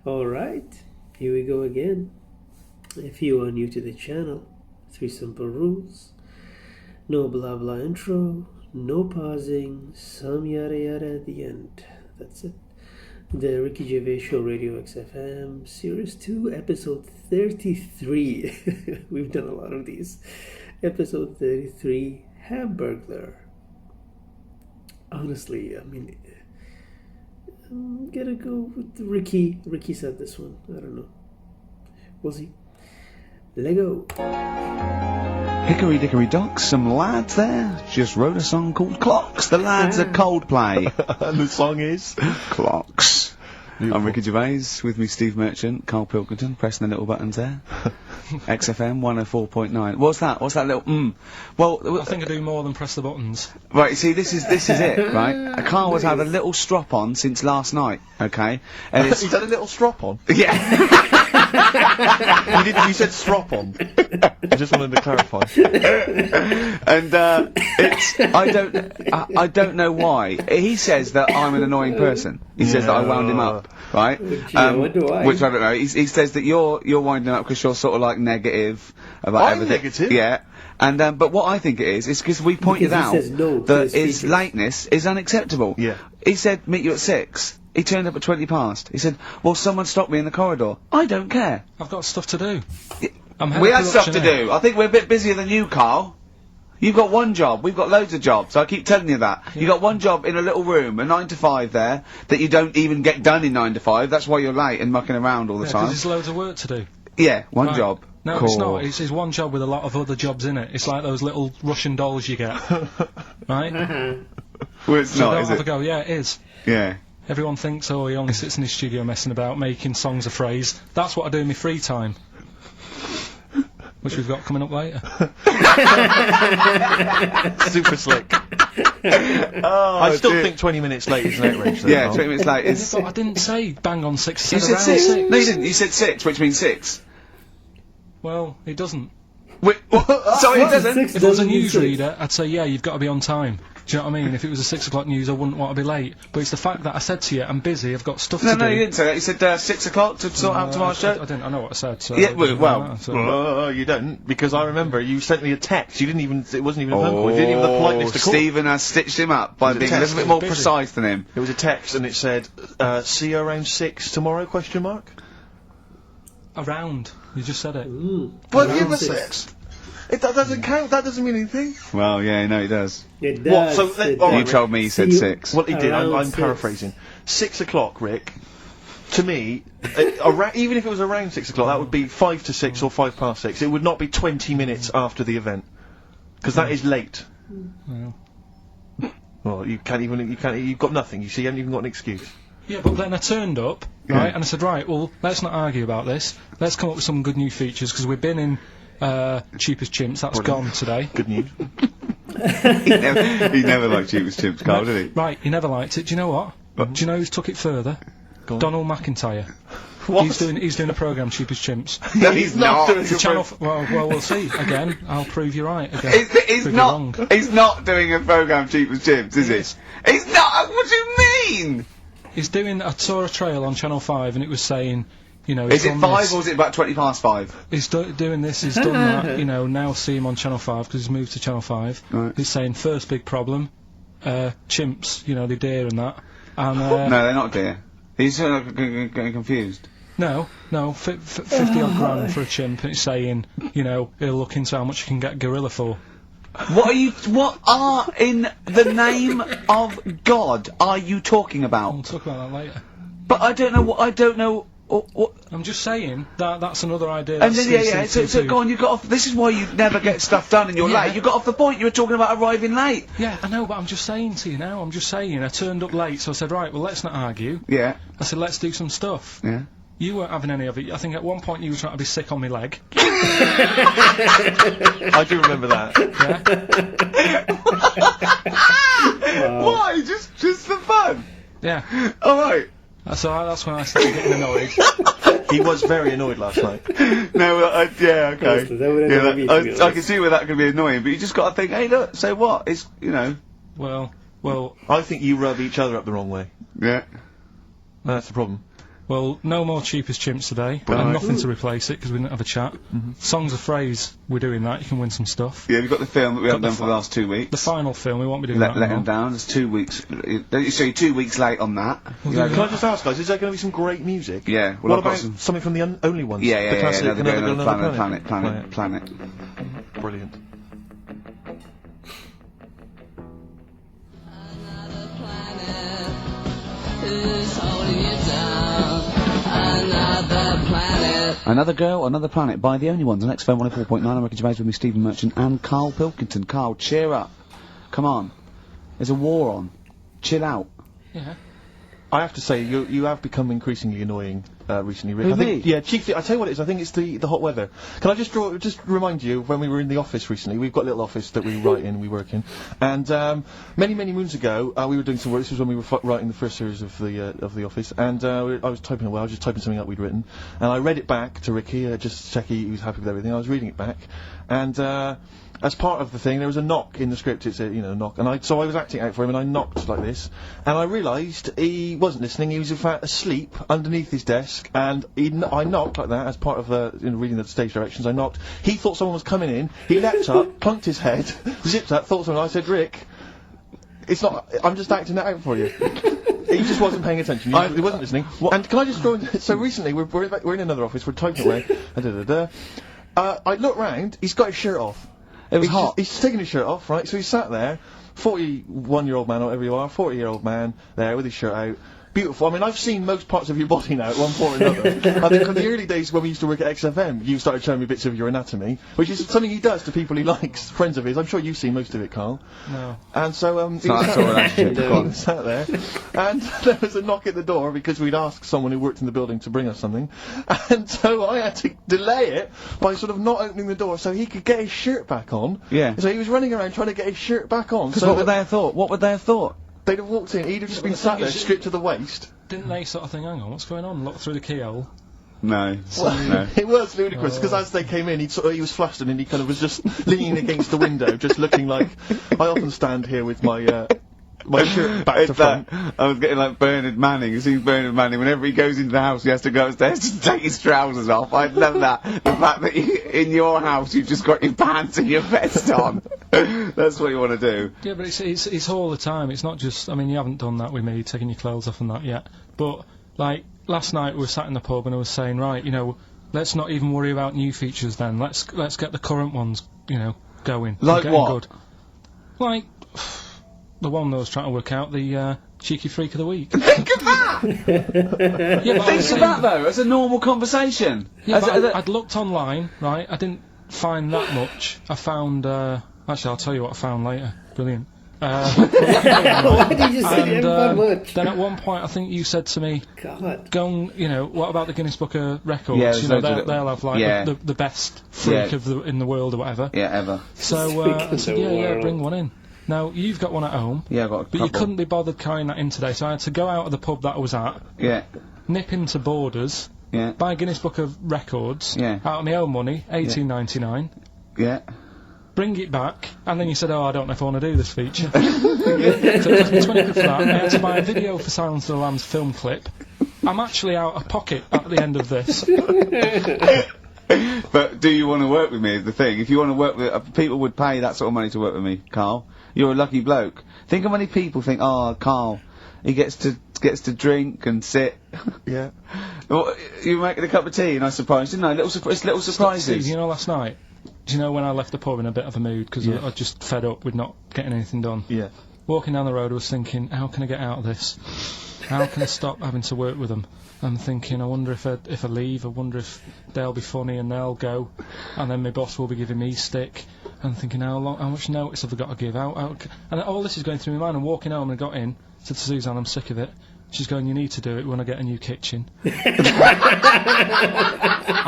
Alright, here we go again. If you are new to the channel, 3 simple rules. No blah blah intro, no pausing, some yada yada at the end. That's it. The Ricky Gervais Show Radio XFM, Series 2, Episode 33. We've done a lot of these. Episode 33, Hamburglar. Honestly, I mean, I'm gonna go with Ricky. Ricky said this one. I don't know. We'll see. Lego. Hickory dickory dock, some lads there just wrote a song called Clocks. The lads are Coldplay. And the song is Clocks. Beautiful. I'm Ricky Gervais, with me Steve Merchant, Karlpilkington, pressing the little buttons there. XFM 104.9. What's that? What's that little Well, I think I do more than press the buttons. Right, see, this is it, right? Carl has had a little strop on since last night, okay? And it's He's had a little strop on. yeah. You said strop on. I just wanted to clarify. And I don't know why. He says that I'm an annoying person. He says that I wound him up, right? Which I wonder why. Which I don't know. He says that you're winding up because you're sort of like negative about I'm everything. negative? Yeah. And but what I think it is because we pointed Because he out says no to that his his features. lateness is unacceptable. Yeah. He said meet you at 6. He turned up at 20 past. He said, well, someone stopped me in the corridor. I don't care. I've got stuff to do. Yeah. I'm head We of had stuff to production here. do. I think we're a bit busier than you, Carl. You've got one job. We've got loads of jobs. I keep telling you that. Yeah. You got one job in a little room, a 9 to 5 there, that you don't even get done in 9 to 5. That's why you're late and mucking around all the Yeah, 'cause time. there's loads of work to do. Yeah, one Right. job. No, it's not. It's one job with a lot of other jobs in it. It's like those little Russian dolls you get. Right? Well, it's So not, don't is have it? a go. Yeah, it is. Yeah. Everyone thinks, oh, he only sits in his studio messing about, making songs a phrase. That's what I do in my free time. Which we've got coming up later. Super slick. I still think 20 minutes late is an outrage, though. Yeah, Carl. 20 minutes late. It's, But I didn't say bang on 6. I you said said around 6. 6. No, you didn't. You said 6, which means 6. Well, it doesn't. Wait, sorry, it doesn't. Six If I was a doesn't mean six. newsreader, I'd say, yeah, you've got to be on time. Do you know what I mean? If it was a 6 o'clock news, I wouldn't want to be late. But it's the fact that I said to you, I'm busy, I've got stuff No, to do. no, you didn't say that. You said 6 o'clock to sort out tomorrow's I show. didn't. I know what I said. So Yeah, it doesn't well, matter, so- You don't, because I remember you sent me a text. You didn't even. It wasn't even a phone call. You didn't even have the politeness to call. Stephen has stitched him up by It was a being a test. little bit more Busy. precise than him. It was a text, and it said, "See you around 6 tomorrow?" Question mark. Around. You just said it. Well, Around give us 6. That doesn't count. That doesn't mean anything. Well, yeah, no, he does. It What, does. so it let- does. oh, You told me he said See, 6. Well, he did. Around I'm 6. paraphrasing. 6 o'clock, Rick. To me, even if it was around 6 o'clock, that would be 5 to 6 or 5 past 6. It would not be 20 minutes after the event, because that is late. Well. Well, you can't even. You've got nothing. You see, you haven't even got an excuse. Yeah, but then I turned up, right, and I said, right, well, let's not argue about this. Let's come up with some good new features, because we've been in Cheapest Chimps. That's gone today. Good news. he never liked Cheapest Chimps, Carl, did he? Right, he never liked it. Do you know what? Do you know who's took it further? Go on. Donald McIntyre. What? He's doing a programme, Cheapest Chimps. No, he's not. doing The a channel. Well, we'll see. Again, I'll prove you right. Again, He's prove you wrong. not. He's not doing a program Cheapest Chimps, is he? Yes. He's not. What do you mean? He's doing. I saw a trail on Channel 5, and it was saying, you know, Is he's it done 5 this. or is it about 20 past 5? He's doing this, he's done that, you know, now see him on Channel 5 because he's moved to Channel 5. Right. He's saying first big problem, chimps, you know, the deer and that. And, No, they're not dear. He's getting confused. no, 50 odd grand for a chimp, and it's saying, you know, he'll look into how much you can get gorilla for. What are in the name of God are you talking We'll about? talk about that later. But I don't know what. I'm just saying that that's another idea. And that's then, yeah, so CCTV. go on, you got off, this is why you never get stuff done and you're Yeah. late, you got off the point, you were talking about arriving late. Yeah, I know, but I'm just saying to you now, I turned up late, so I said, right, well, let's not argue. Yeah, I said, let's do some stuff. yeah. You weren't having any of it. I think at one point you were trying to be sick on my leg. I do remember that. Yeah? Why? Just for fun? Yeah. Alright. So that's when I started getting annoyed. He was very annoyed last night. No, yeah, okay. That would end Yeah, up being I together. can see where that could be annoying, but you just gotta think, hey look, so what? It's, you know. Well, I think you rub each other up the wrong way. Yeah. That's the problem. Well, no more cheapest chimps today, Right. and nothing to replace it because we didn't have a chat. Songs of phrase, we're doing that. You can win some stuff. Yeah, we've got the film that we haven't done for the last 2 weeks. The final film, we won't be doing Let that him anymore. down. It's 2 weeks. Don't you say you're 2 weeks late on that? We'll You do know, Can I just ask, guys, is there going to be some great music? Yeah, well, What I've got about some- something from the only ones? Yeah, The yeah, yeah. classic, Another Another Girl, Girl, Another Another Planet. Brilliant. Another Girl, Another Planet by The Only Ones on XFM 104.9. I'm Ricky Gervais with me, Stephen Merchant, and Karl Pilkington. Karl, cheer up. Come on. There's a war on. Chill out. Yeah. I have to say, you have become increasingly annoying recently, Rick. Who, I think, me? yeah, chiefly, I tell you what it is, I think it's the hot weather. Can I just remind you, when we were in the office recently, we've got a little office that we write in, we work in, and many moons ago, we were doing some work. This was when we were writing the first series of the office, and I was typing away, I was just typing something up we'd written, and I read it back to Ricky, just to check he was happy with everything. I was reading it back, and as part of the thing, there was a knock in the script. It's a, knock, and so I was acting out for him, and I knocked like this, and I realised he wasn't listening. He was in fact asleep underneath his desk, and I knocked like that as part of reading the stage directions. I knocked. He thought someone was coming in. He leapt up, plunked his head, zipped up, thought someone. I said, "Rick, it's not. I'm just acting it out for you." He just wasn't paying attention. He wasn't listening. And can I just throw in? So recently, we're in another office. We're typing away. I look round. He's got his shirt off. It was hot. He's taking his shirt off, right? So he's sat there, 41-year-old man, or whatever you are, 40-year-old man, there with his shirt out. Beautiful. I mean, I've seen most parts of your body now at one point or another. I think in the early days when we used to work at XFM, you started showing me bits of your anatomy, which is something he does to people he likes, friends of his. I'm sure you've seen most of it, Karl. No. And so, he was sat there, and there was a knock at the door because we'd asked someone who worked in the building to bring us something, and so I had to delay it by sort of not opening the door so he could get his shirt back on. Yeah. So he was running around trying to get his shirt back on. Because So what would they have thought? What would they have thought? they'd have walked in, he'd have just been the sat thing there, is- stripped to the waist. Didn't they sort of think, hang on, what's going on? Look through the keyhole. No. No. It was ludicrous because as they came in, he was flustered and he kind of was just leaning against the window, just looking like I often stand here with my my shirt back to front. I was getting like Bernard Manning. You see Bernard Manning, whenever he goes into the house, he has to go upstairs to take his trousers off. I love that. The fact that in your house you've just got your pants and your vest on. That's what you want to do. Yeah, but it's all the time. It's not just. I mean, you haven't done that with me, taking your clothes off and that yet. But like last night, we were sat in the pub and I was saying, right, let's not even worry about new features. Then let's get the current ones, going. Like getting what? Good. Like the one that I was trying to work out, the cheeky freak of the week. Think of that! Yeah, but I was Think of that though, as a normal conversation. Yeah, As but a- I'd looked online, right? I didn't find that much. I found, actually, I'll tell you what I found later. Brilliant. Why did you say you And haven't found much? then at one point, I think you said to me, God. go and, what about the Guinness Book of Records? Yeah, there's loads of they'll have, like, yeah. the best freak Yeah. in the world or whatever. Yeah, ever. So, I said, the yeah, world. bring one in. Now, you've got one at home. Yeah, I've got a But you couple. couldn't be bothered carrying that in today, so I had to go out of the pub that I was at, Yeah, nip into Borders, yeah, buy Guinness Book of Records, Yeah. out of my own money, $18.99, yeah. bring it back, and then you said, oh, I don't know if I want to do this feature. So it cost me 20 quid for that. I had to buy a video for Silence of the Lambs film clip. I'm actually out of pocket at the end of this. But do you want to work with me is the thing. If you want to work with... people would pay that sort of money to work with me, Karl. You're a lucky bloke. Think how many people think, oh, Karl, he gets to drink and sit. Yeah. Well, you were making a cup of tea and I surprised, didn't I? Little surprises. Steve, last night, do you know when I left the pub in a bit of a mood, because Yeah. I just fed up with not getting anything done? Yeah. Walking down the road, I was thinking, how can I get out of this? How can I stop having to work with them? I'm thinking, I wonder if I leave, I wonder if they'll be funny and they'll go, and then my boss will be giving me stick. I'm thinking, how much notice have I got to give out? And all this is going through my mind. I'm walking home and I got in, said to Suzanne, I'm sick of it. She's going, you need to do it when I get a new kitchen. And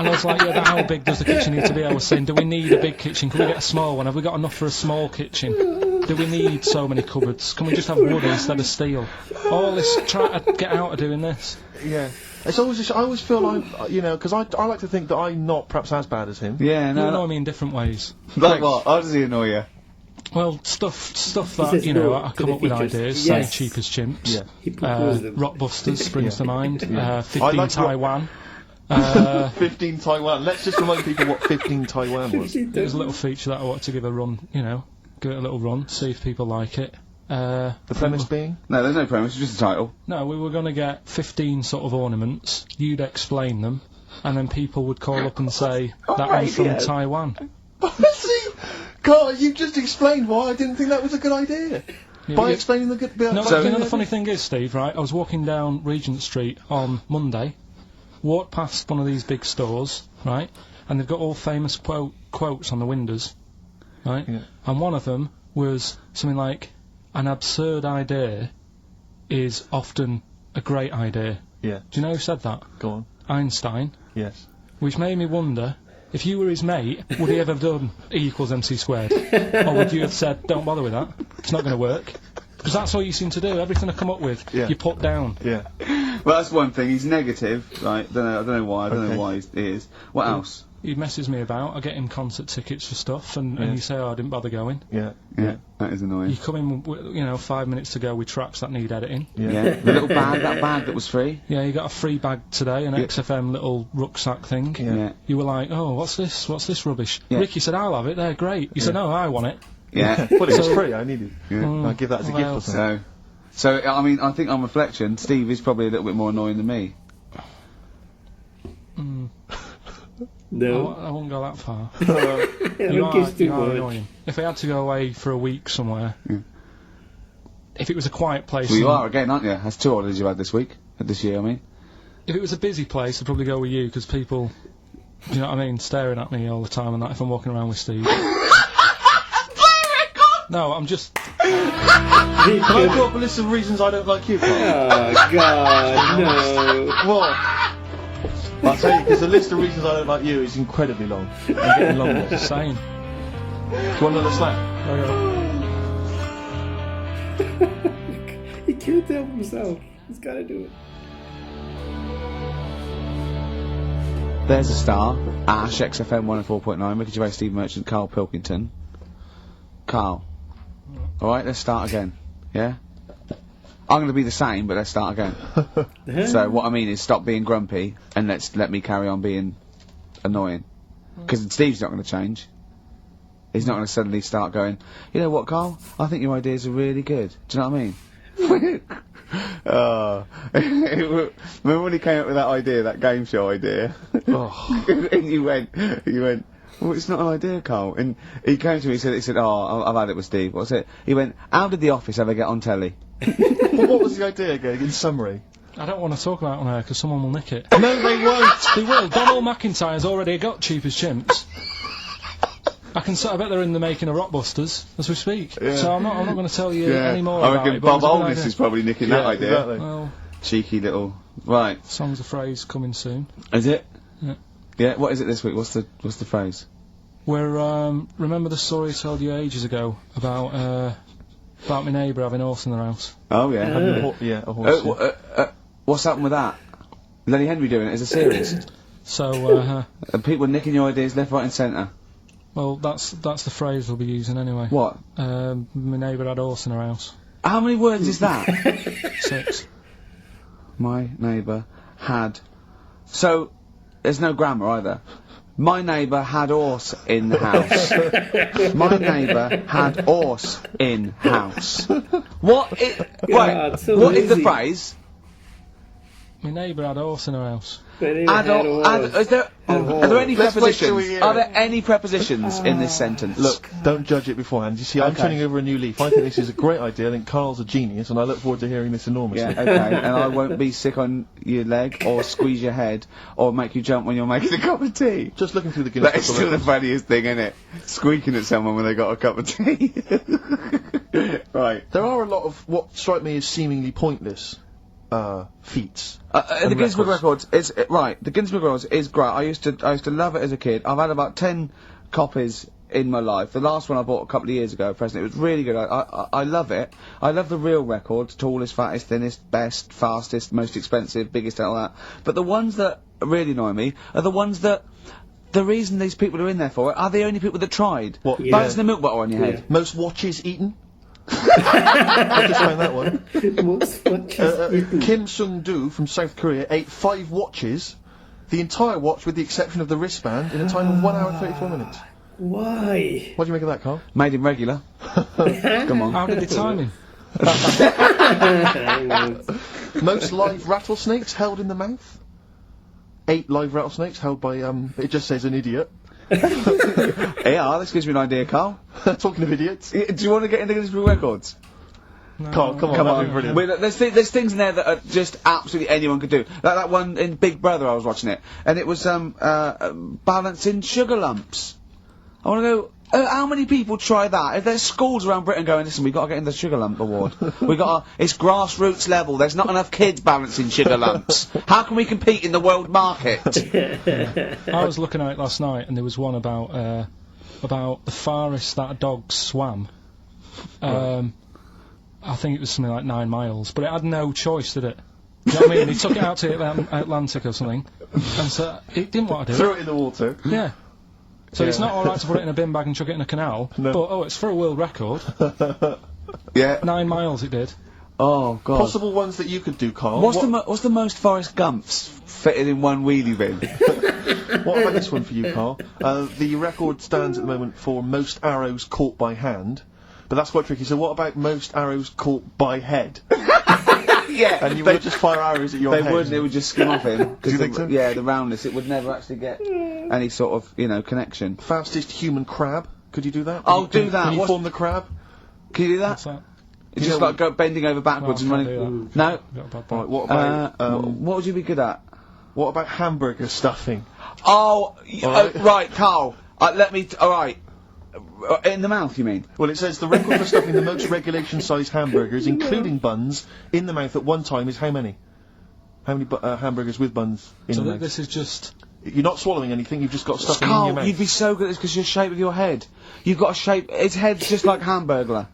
I was like, yeah, but how big does the kitchen need to be? I was saying, do we need a big kitchen? Can we get a small one? Have we got enough for a small kitchen? Do we need so many cupboards? Can we just have wood instead of steel? All this, try to get out of doing this. Yeah. It's always just, I always feel like, because I like to think that I'm not perhaps as bad as him. Yeah, You no. annoy me in different ways. Like what? How does he annoy you? He stuff that, says you know, no I to come the up with features. ideas, Yes. say cheap as chimps. Yeah. He proposed them. Rockbusters springs to mind. 15 I like Taiwan. 15 Taiwan. Let's just remind people what 15 Taiwan was. It was a little feature that I wanted to give a run, you know, give it a little run, see if people like it. The premise being? No, there's no premise, it's just a title. No, we were going to get 15 sort of ornaments, you'd explain them, and then people would call up and say, that one's from Taiwan. See? Carl, you've just explained why I didn't think that was a good idea. By explaining the good bit. No, but you know the funny thing is, Steve, right, I was walking down Regent Street on Monday, walked past one of these big stores, right, and they've got all famous quotes on the windows, right, and one of them was something like, an absurd idea is often a great idea. Yeah. Do you know who said that? Go on. Einstein. Yes. Which made me wonder, if you were his mate, would he ever have done E equals MC squared? Or would you have said, don't bother with that, it's not going to work? Because that's all you seem to do, everything I come up with, you put down. Yeah. Well, that's one thing, he's negative, right, I don't know why he is. What else? He messes me about, I get him concert tickets for stuff, and you say, oh, I didn't bother going. Yeah. That is annoying. You come in, you know, 5 minutes to go with tracks that need editing. Yeah. The little bag, that bag that was free. Yeah, you got a free bag today, an XFM little rucksack thing. Yeah. You were like, oh, what's this rubbish? Yeah. Ricky said, I'll have it, they're great. You said, no, I want it. Yeah. Well, it was free, I needed. Yeah. I'll give that as a gift or something. So, I mean, I think on reflection, Steve is probably a little bit more annoying than me. No. I won't go that far. You are annoying. If I had to go away for a week somewhere, if it was a quiet place... Well, you are again, aren't you? That's 2 holidays you've had this year, I mean. If it was a busy place, I'd probably go with you, because people, do you know what I mean, staring at me all the time and that if I'm walking around with Steve. No, I'm just... Can I draw up a list of reasons I don't like you, Carl? Oh, God, no. What? I'll tell you, because the list of reasons I don't like you is incredibly long. I'm getting longer. Just saying. Do you want another slap? He can't help himself. He's got to do it. There's a star. Ash, XFM 104.9, Ricky Gervais, Steve Merchant, Karl Pilkington. Carl. Alright, let's start again. Yeah? I'm going to be the same, but let's start again. So what I mean is stop being grumpy and let me carry on being annoying. Because Steve's not going to change. He's not going to suddenly start going, you know what, Carl? I think your ideas are really good. Do you know what I mean? Remember when he came up with that idea, that game show idea? And you went, well, it's not an idea, Carl. And he came to me and he said, oh, I've had it with Steve. What's it? He went, how did The Office ever get on telly? Well, what was the idea again, in summary? I don't want to talk about it on air because someone will nick it. No, they won't. They will. Donald McIntyre's already got Cheap as Chimps. I bet they're in the making of Rockbusters as we speak. Yeah. So I'm not going to tell you any more I about reckon it. But Bob Oldness is probably nicking that idea. Exactly. Well, Cheeky little... Right. song's a phrase coming soon. Is it? Yeah. Yeah, what is it this week? What's the phrase? We're, remember the story I told you ages ago about my neighbour having a horse in their house? Oh, yeah. A horse. What's happened with that? Lenny Henry doing it as a series? So, And people nicking your ideas left, right and centre? well, that's the phrase we'll be using anyway. What? My neighbour had a horse in her house. How many words is that? 6. My neighbour had... So, there's no grammar either. My neighbour had horse in the house. My neighbour had horse in house. What is... God, Wait, so what is the lazy. phrase? My neighbour had a horse in her house. Are there any Let's wait till prepositions? we hear Are it. there any prepositions in this sentence? Look, don't judge it beforehand. You see, I'm Okay. turning over a new leaf. I think this is a great idea. I think Carl's a genius, and I look forward to hearing this enormously. Yeah, okay, and I won't be sick on your leg, or squeeze your head, or make you jump when you're making a cup of tea. Just looking through the Guinness That is Book of still the Records. funniest thing, isn't it? Squeaking at someone when they got a cup of tea. Right. There are a lot of what strike me as seemingly pointless feats. The And Guinness Book of records. Records is right. The Guinness Book of Records is great. I used to love it as a kid. I've had about 10 copies in my life. The last one I bought a couple of years ago, present. It was really good. I love it. I love the real records: tallest, fattest, thinnest, best, fastest, most expensive, biggest, and all that. But the ones that really annoy me are the ones that the reason these people are in there for it are the only people that tried. What? Yeah. Balancing the milk bottle on your head. Most watches eaten. I just found that one. Most watches. Kim Sung-do from South Korea ate 5 watches, the entire watch with the exception of the wristband, in a time of 1 hour and 34 minutes. Why? What do you make of that, Carl? Made him regular. Come on. How did they time him? Most live rattlesnakes held in the mouth. 8 live rattlesnakes held by, it just says an idiot. Yeah, this gives me an idea, Carl. Talking of idiots. Do you want to get into Guinness Book of Records? No. Carl, come on, Come that'd on. be brilliant. Wait, there's things in there that are just absolutely anyone could do. Like that one in Big Brother, I was watching it, and it was balancing sugar lumps. I want to go. How many people try that? If there's schools around Britain going, listen, we've got to get in the sugar lump award. It's grassroots level. There's not enough kids balancing sugar lumps. How can we compete in the world market? I was looking at it last night, and there was one about the farthest that a dog swam. I think it was something like 9 miles, but it had no choice, did it? You know what I mean? He took it out to the Atlantic or something, and so it didn't want to do Throw it. it in the water. Yeah. So Yeah. it's not alright to put it in a bin bag and chuck it in a canal, No. but it's for a world record. Yeah. 9 miles it did. Oh God. Possible ones that you could do, Carl. What's the most Forrest Gumps fitted in one wheelie bin? What about this one for you, Carl? The record stands at the moment for most arrows caught by hand, but that's quite tricky. So what about most arrows caught by head? Yeah. And you would just fire arrows at your They head. wouldn't. It would just skim off him. Do you think so? Yeah, the roundness. It would never actually get any sort of connection. Fastest human crab. Could you do that? I'll Can do that. Can you What's- form the crab? Can you do that? What's that? It's just like go bending over backwards No, I and can't running. do No. Got a bad Right. back. What about What would you be good at? what about hamburger stuffing? Oh, Alright. right, Carl. Let me. All right. In the mouth, you mean? Well, it says the record for stuffing the most regulation-sized hamburgers, including buns, in the mouth at one time is how many? How many hamburgers with buns in So the mouth? this is just... You're not swallowing anything. You've just got stuffing in your Carl, mouth. you'd be so good at this because your shape of your head. You've got a shape. His head's just like Hamburglar.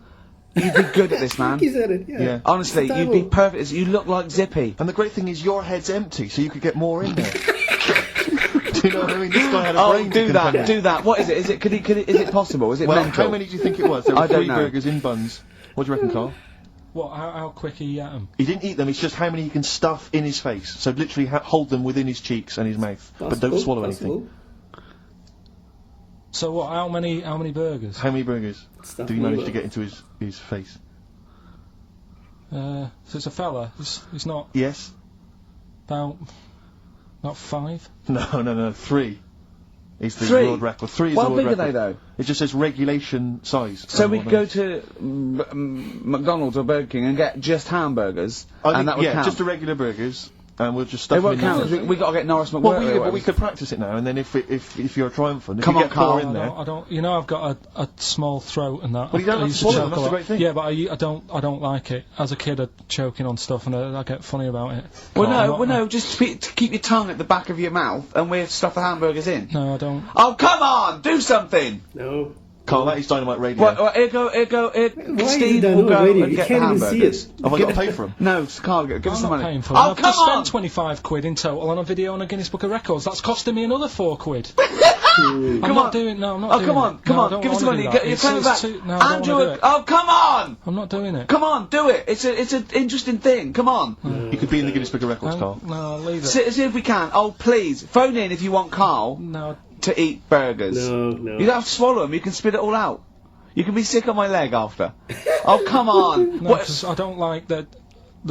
You'd be good at this, man. He said it, yeah. Yeah. Honestly, you'd be perfect. You look like Zippy. And the great thing is your head's empty, so you could get more in there. Do you know what I mean? This guy had a Oh, brain. do to that, contend. do that. What is it? Is it possible? Is it Well, mental? how many do you think it was? There were I don't 3 know. burgers in buns. What do you reckon, Carl? What, how quick he ate them? He didn't eat them. It's just how many he can stuff in his face. So literally hold them within his cheeks and his mouth, but don't swallow anything. So what, how many burgers? How many burgers Stuff did he in manage the to get into his face? So it's a fella. He's not Yes. about 5. No. 3. Is the 3? world record. 3 is How the world big are record. they though? It just says regulation size. So we could go to McDonald's or Burger King and get just hamburgers, and that would count. just the regular burgers, and we'll just stuff It won't them in count there. because we got to get Norris McWhirter. Well, but we could practice it now, and then if you're triumphant, if Come you on, get 4 Carl. in there. I don't. You know, I've got a small throat and that. Well, you don't I have used to swallow choke them, that's a the lot. great thing. Yeah, but I don't like it. As a kid, I'm choking on stuff, and I get funny about it. Well, Can't- no, just to keep your tongue at the back of your mouth, and we'll stuff the hamburgers in. No, I don't. Oh, come on, do something! No. Carl, that is Dynamite Radio. Well, here go, Why is Steve it will done go already? and You get the can't even see hamburgers. it. Have I got to pay for them? No, Carl, give us I'm the not money. paying for Oh, it. I've come just on! spent 25 quid in total on a video on a Guinness Book of Records. That's costing me another 4 quid. Come I'm on. not doing. No, I'm not Oh, doing come on, it. come No, I on, don't give us the wanna money. do that. You're It's- coming it's back. too- No, I don't Andrew, wanna do it. oh, come on! I'm not doing it. Come on, do it. It's an interesting thing. Come on. You could be in the Guinness Book of Records, Carl. No, leave it. See if we can. Oh, please. Phone in if you want Carl No, to eat burgers. No. You don't have to swallow them. You can spit it all out. You can be sick on my leg after. Oh, come on. no, 'cause I don't like the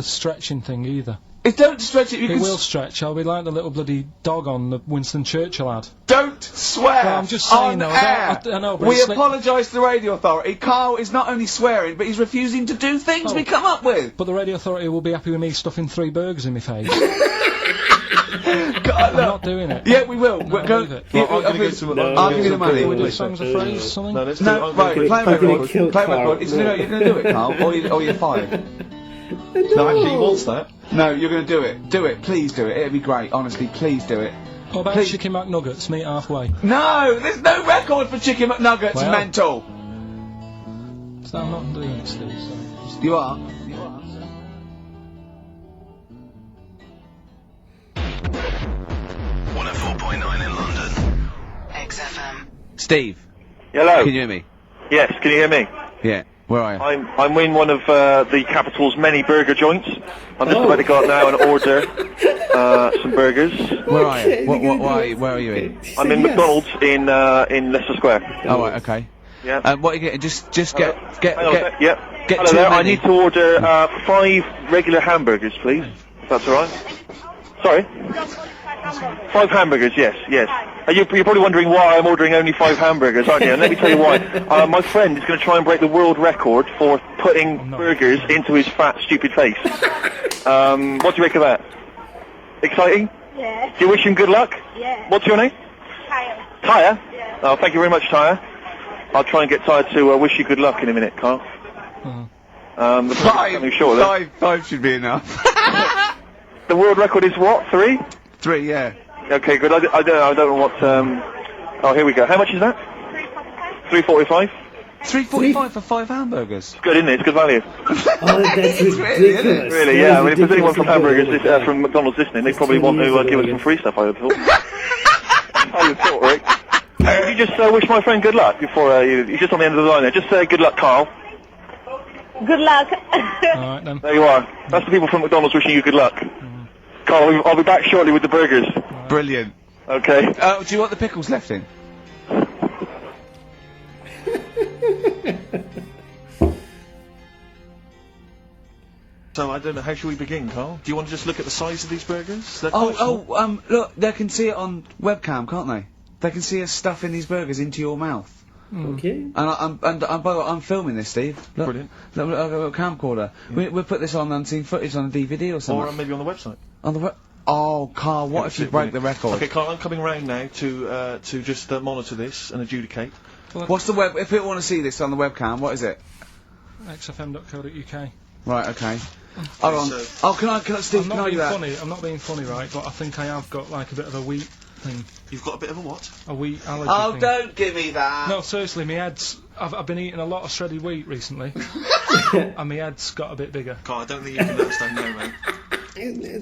stretching thing either. Don't stretch it. You It can will stretch. I'll be like the little bloody dog on the Winston Churchill ad. Don't swear. Well, I'm just saying, on though, air. I know, but we it's like- apologise to the radio authority. Carl is not only swearing, but he's refusing to do things Oh. we come up with. But the radio authority will be happy with me stuffing 3 burgers in my face. God, I'm look. not doing it. Yeah, we will. No, We'll go. leave it. Yeah, Well, I'm gonna okay, go to- I'll give you the money. Can we do Wait, songs of phrase or something? No, let's do it. No, I'm right, gonna play I'm gonna record. kill Play Carl. record. No, you're going to do it, Carl, or you're fired. No, actually, he wants that. No, you're going to do it. Do it. Please do it. It'd be great. Honestly, please do it. What about Please. chicken McNuggets? Meet halfway. No, there's no record for Chicken McNuggets. Well. Mental. So I'm not doing it, Steve. So just You are. 104.9 in London. Steve, Hello. can you hear me? Yes, can you hear me? Yeah. Where are you? I'm in one of the capital's many burger joints. I'm just about to go out now and order some burgers. Where are you? Where are you in? I'm in McDonald's in Leicester Square. Oh, right, okay. Yeah. What are you getting? Just get Hang on a sec. Yep. get Hello too there. I many. need to order 5 regular hamburgers, please. If that's all right. Sorry. 5 hamburgers. Yes. You're probably wondering why I'm ordering only 5 hamburgers, aren't you? And let me tell you why. My friend is going to try and break the world record for putting burgers into his fat, stupid face. What do you make of that? Exciting? Yeah. Do you wish him good luck? Yeah. What's your name? Tyre. Tyre? Yeah. Oh, thank you very much, Tyre. I'll try and get Tyre to wish you good luck in a minute, Carl. The Five should be enough. The world record is what? 3? 3, yeah. Okay, good. I don't know what. Oh, here we go. How much is that? 3.45. 3.45 for 5 hamburgers. It's good, isn't it? It's good value. Oh, that's ridiculous. Really, yeah. I mean, if there's anyone from hamburgers, from McDonald's listening, they probably want to give us some free stuff, I would have thought. I would have thought, Rick. Would you just wish my friend good luck before you're just on the end of the line there? Just say good luck, Carl. Good luck. Alright then. There you are. That's the people from McDonald's wishing you good luck. Carl, I'll be back shortly with the burgers. Brilliant. Okay. Do you want the pickles left in? So I don't know, how should we begin, Carl? Do you want to just look at the size of these burgers? They're Look, they can see it on webcam, can't they? They can see us stuffing these burgers into your mouth. Okay. And by the way, I'm filming this, Steve. Look, Brilliant. Look, I've got a camcorder. Yeah. We'll put this on unseen footage on a DVD or something. Or maybe on the website. On the Oh, Carl, what if you break the record? Okay, Carl, I'm coming round now to just monitor this and adjudicate. What's the web? If people want to see this on the webcam, what is it? XFM.co.uk. Right, okay. Hold on. So- Can I, Steve, I'm can not I do being that? funny. I'm not being funny, right? But I think I have got like a bit of a wheat thing. You've got a bit of a what? A wheat allergy Oh, thing. don't give me that. No, seriously, my head's... I've been eating a lot of shredded wheat recently. And my head's got a bit bigger. Carl, I don't think you can understand now, mate.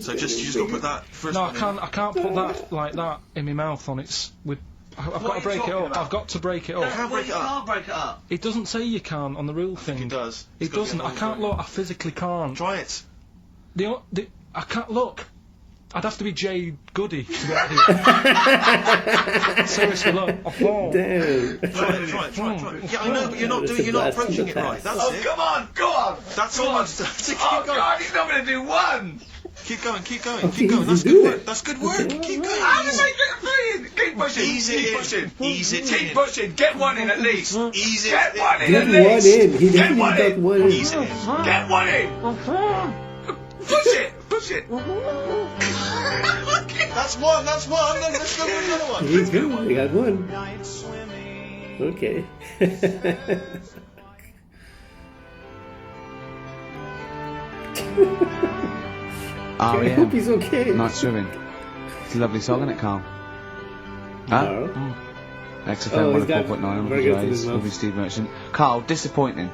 So you just got to put that first No, one in. I can't put that like that in my mouth on its... I've got to break it up. I've got to break it up. Can't break it up. can't break it up. It doesn't say you can on the rule thing. It does. It doesn't. I can't look. I physically can't. Try it. I can't look. I'd have to be Jay Goody to get here. Seriously, look. I fall. Damn. Try it. Yeah, I know, but you're not approaching it right. That's it. Come on, go on. That's all. Keep going. God, he's not going to do one. Keep going. That's good work. That's good work. Keep going. How did they get 3 in? Keep pushing. Ease it in. Ease it Keep in. pushing. Get 1 in at least. Ease it Get in. 1 in Get at one least. in. He Get definitely 1 got in. one in. Ease it in. Get 1 in. Push it. That's one. Then let's go with another one. He's good. We got one. Okay. I hope he's okay. Night swimming. It's a lovely song, isn't it, Carl? No. XFM Oh, he's got 104.9 on burgers in his mouth. Gervais, Steve Merchant. Carl, disappointing.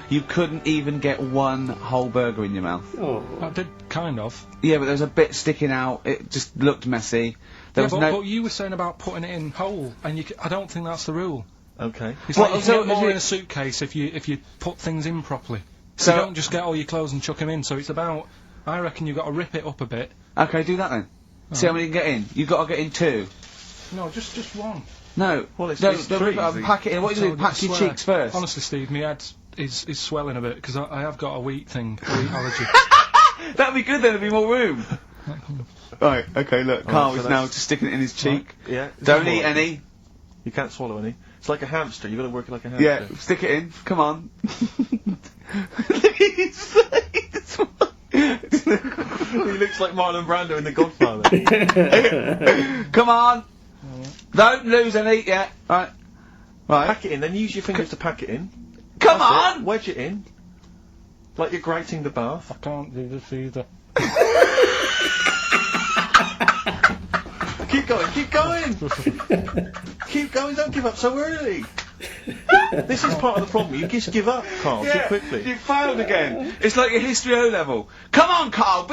You couldn't even get 1 whole burger in your mouth. Oh. I did kind of. Yeah, but there was a bit sticking out. It just looked messy. There was But you were saying about putting it in whole, and I don't think that's the rule. Okay. It's Well, like you so can get more is in a suitcase if you put things in properly. So- you don't just get all your clothes and chuck them in. So it's about. I reckon you've got to rip it up a bit. Okay, do that then. See how many you can get in. You've got to get in 2. No, just one. No. Well, it's don't three, rip it up and pack it in. What do you do? Pack your cheeks first. Honestly, Steve, my head is swelling a bit because I have got a wheat thing, a wheat allergy. That'd be good then, there'd be more room. Right, okay, look, Carl so is now just sticking it in his cheek. Yeah. Don't eat any. You can't swallow any. It's like a hamster. You've got to work it like a hamster. Yeah, stick it in. Come on. Look at his face. He looks like Marlon Brando in The Godfather. Come on. Don't lose any yet. Right. Pack it in, then use your fingers to pack it in. Come That's on. it. Wedge it in. Like you're grating the bath. I can't do this either. Keep going. Keep going, don't give up so early. This is part of the problem. You just give up, Carl, too quickly. You failed again. It's like a history O level. Come on, Carl.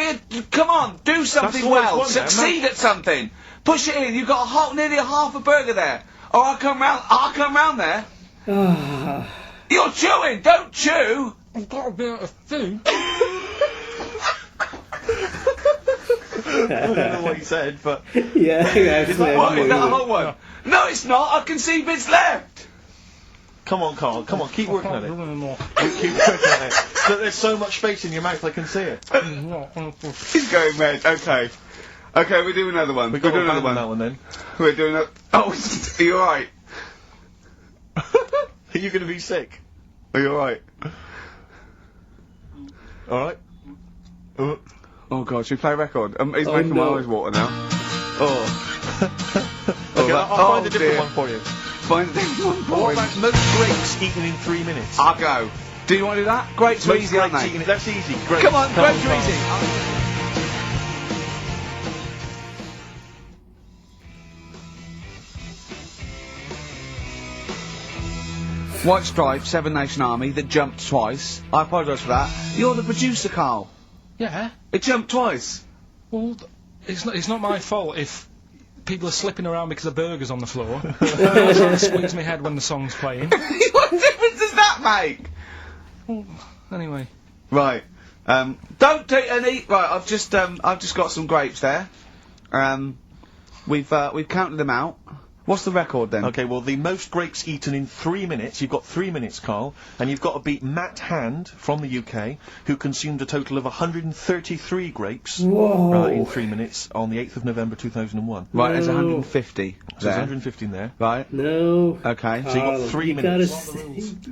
Come on. Do something all it's well. one now, Succeed at something. Push it in. You've got nearly a half a burger there. Or I'll come round there. You're chewing. Don't chew. I've got a bit of food. I don't know what he said, but... Yeah, Is that a whole one? No, it's not. I can see bits left. Come on, Carl. Come on, keep working on it. Keep working on it. So there's so much space in your mouth, I can see it. He's going red. Okay. Okay, we do another one. We're doing another one. That one then. We're doing a... Oh, are you alright? Are you going to be sick? Are you alright? Alright. Oh god, should we play a record? He's Oh, making my no. eyes water now. Okay, I'll find a different one for you. Find a different one for What him. about most grapes eaten in 3 minutes? I'll go. Do you want to do that? Grapes are Most easy, aren't grapes they? eaten, that's easy. Grapes. Come on, grapes are Carl. easy. White Stripe, Seven Nation Army that jumped twice. I apologise for that. You're the producer, Carl. Yeah. It jumped twice. Well, it's not my fault if people are slipping around because of burgers on the floor. I was trying to squeeze my head when the song's playing. What difference does that make? Well, anyway. Right. Don't take any. Right. I've just got some grapes there. We've counted them out. What's the record then? Okay, well, the most grapes eaten in 3 minutes, you've got 3 minutes, Carl, and you've got to beat Matt Hand from the UK, who consumed a total of 133 grapes in 3 minutes on the 8th of November 2001. Right, there's No. 150 So there's there. 150 in there. Right. No. Okay. So you got 3 you minutes. Gotta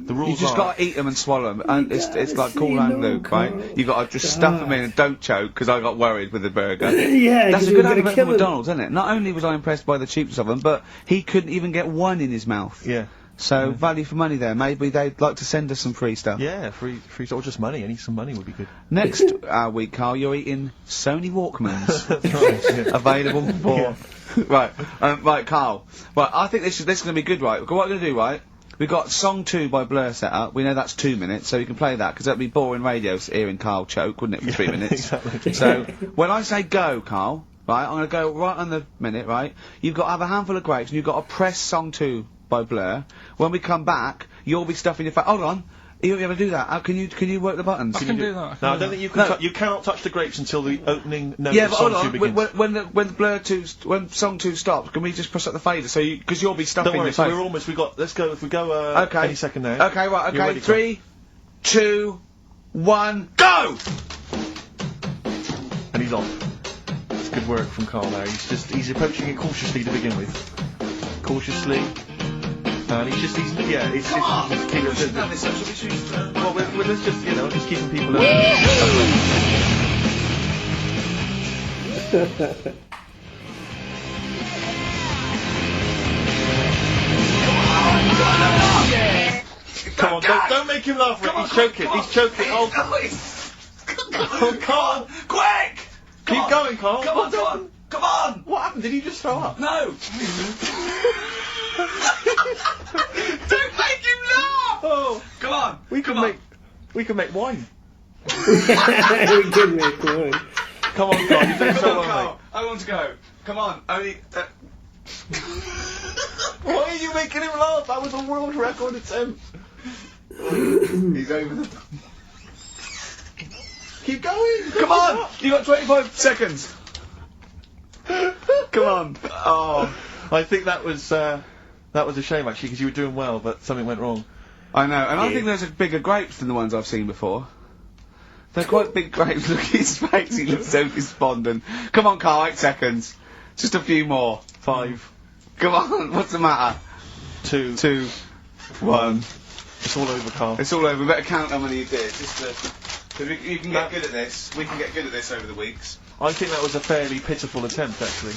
The rules You just are... got to eat them and swallow them, and it's gotta like say Cool Hand no, Luke, Carl. right? You got to just stuff them in and don't choke because I got worried with the burger. Yeah, That's 'cause a we good were gonna advert kill for him. McDonald's, isn't it? Not only was I impressed by the cheapness of them, but he couldn't even get one in his mouth. Yeah. So value for money there. Maybe they'd like to send us some free stuff. Yeah, free, or just money. Any some money would be good. Next week, Carl, you're eating Sony Walkmans. That's right. Yeah. Available for... Right, Carl. Right, I think this is going to be good, right? What we're going to do, right? We've got Song 2 by Blur set up. We know that's 2 minutes, so you can play that, because that'd be boring radio hearing Carl choke, wouldn't it, for 3 minutes? Exactly. So, when I say go, Carl, right, I'm going to go right on the minute, right? You've got to have a handful of grapes, and you've got to press Song 2 by Blur. When we come back, you'll be stuffing your face. Hold on. You'll be able to do that. How can you work the buttons? I can do that. No, I don't think you can. You cannot touch the grapes until the opening note Yeah, of but song hold 2 on. begins. When Song 2 stops, can we just press up the fader? So because you'll be stuffing Don't worry. your So face. we're almost. Let's go. If we go. Okay. Any second now. Okay, right. You're Okay. ready, Carl? 3, 2, 1, go! And he's off. It's good work from Carl there. He's approaching it cautiously to begin with. Cautiously. And he's just keeping well, let's just, just keeping people Come on, don't make him laugh, Rick. He's choking. Oh, Carl! Quick! Keep going, Carl. Come on! What happened? Did he just throw up? No! Don't make him laugh! Oh, Come on! we can make wine. We can make one. Come on, Carl. You've done so Come on, well, Carl. I want to go. Come on. Only... mate. Why are you making him laugh? That was a world record attempt. He's over the... Keep going. Come on! You got 25 seconds. Come on. Oh. I think that was a shame actually because you were doing well, but something went wrong. I know, and I think those are bigger grapes than the ones I've seen before. They're quite big grapes. Look at his face, he looks so despondent. Come on, Carl, 8 seconds. Just a few more. 5, Come on, what's the matter? 2, 2, 1. It's all over, Carl. It's all over. We better count how many you did. Because you can get good at this. We can get good at this over the weeks. I think that was a fairly pitiful attempt, actually.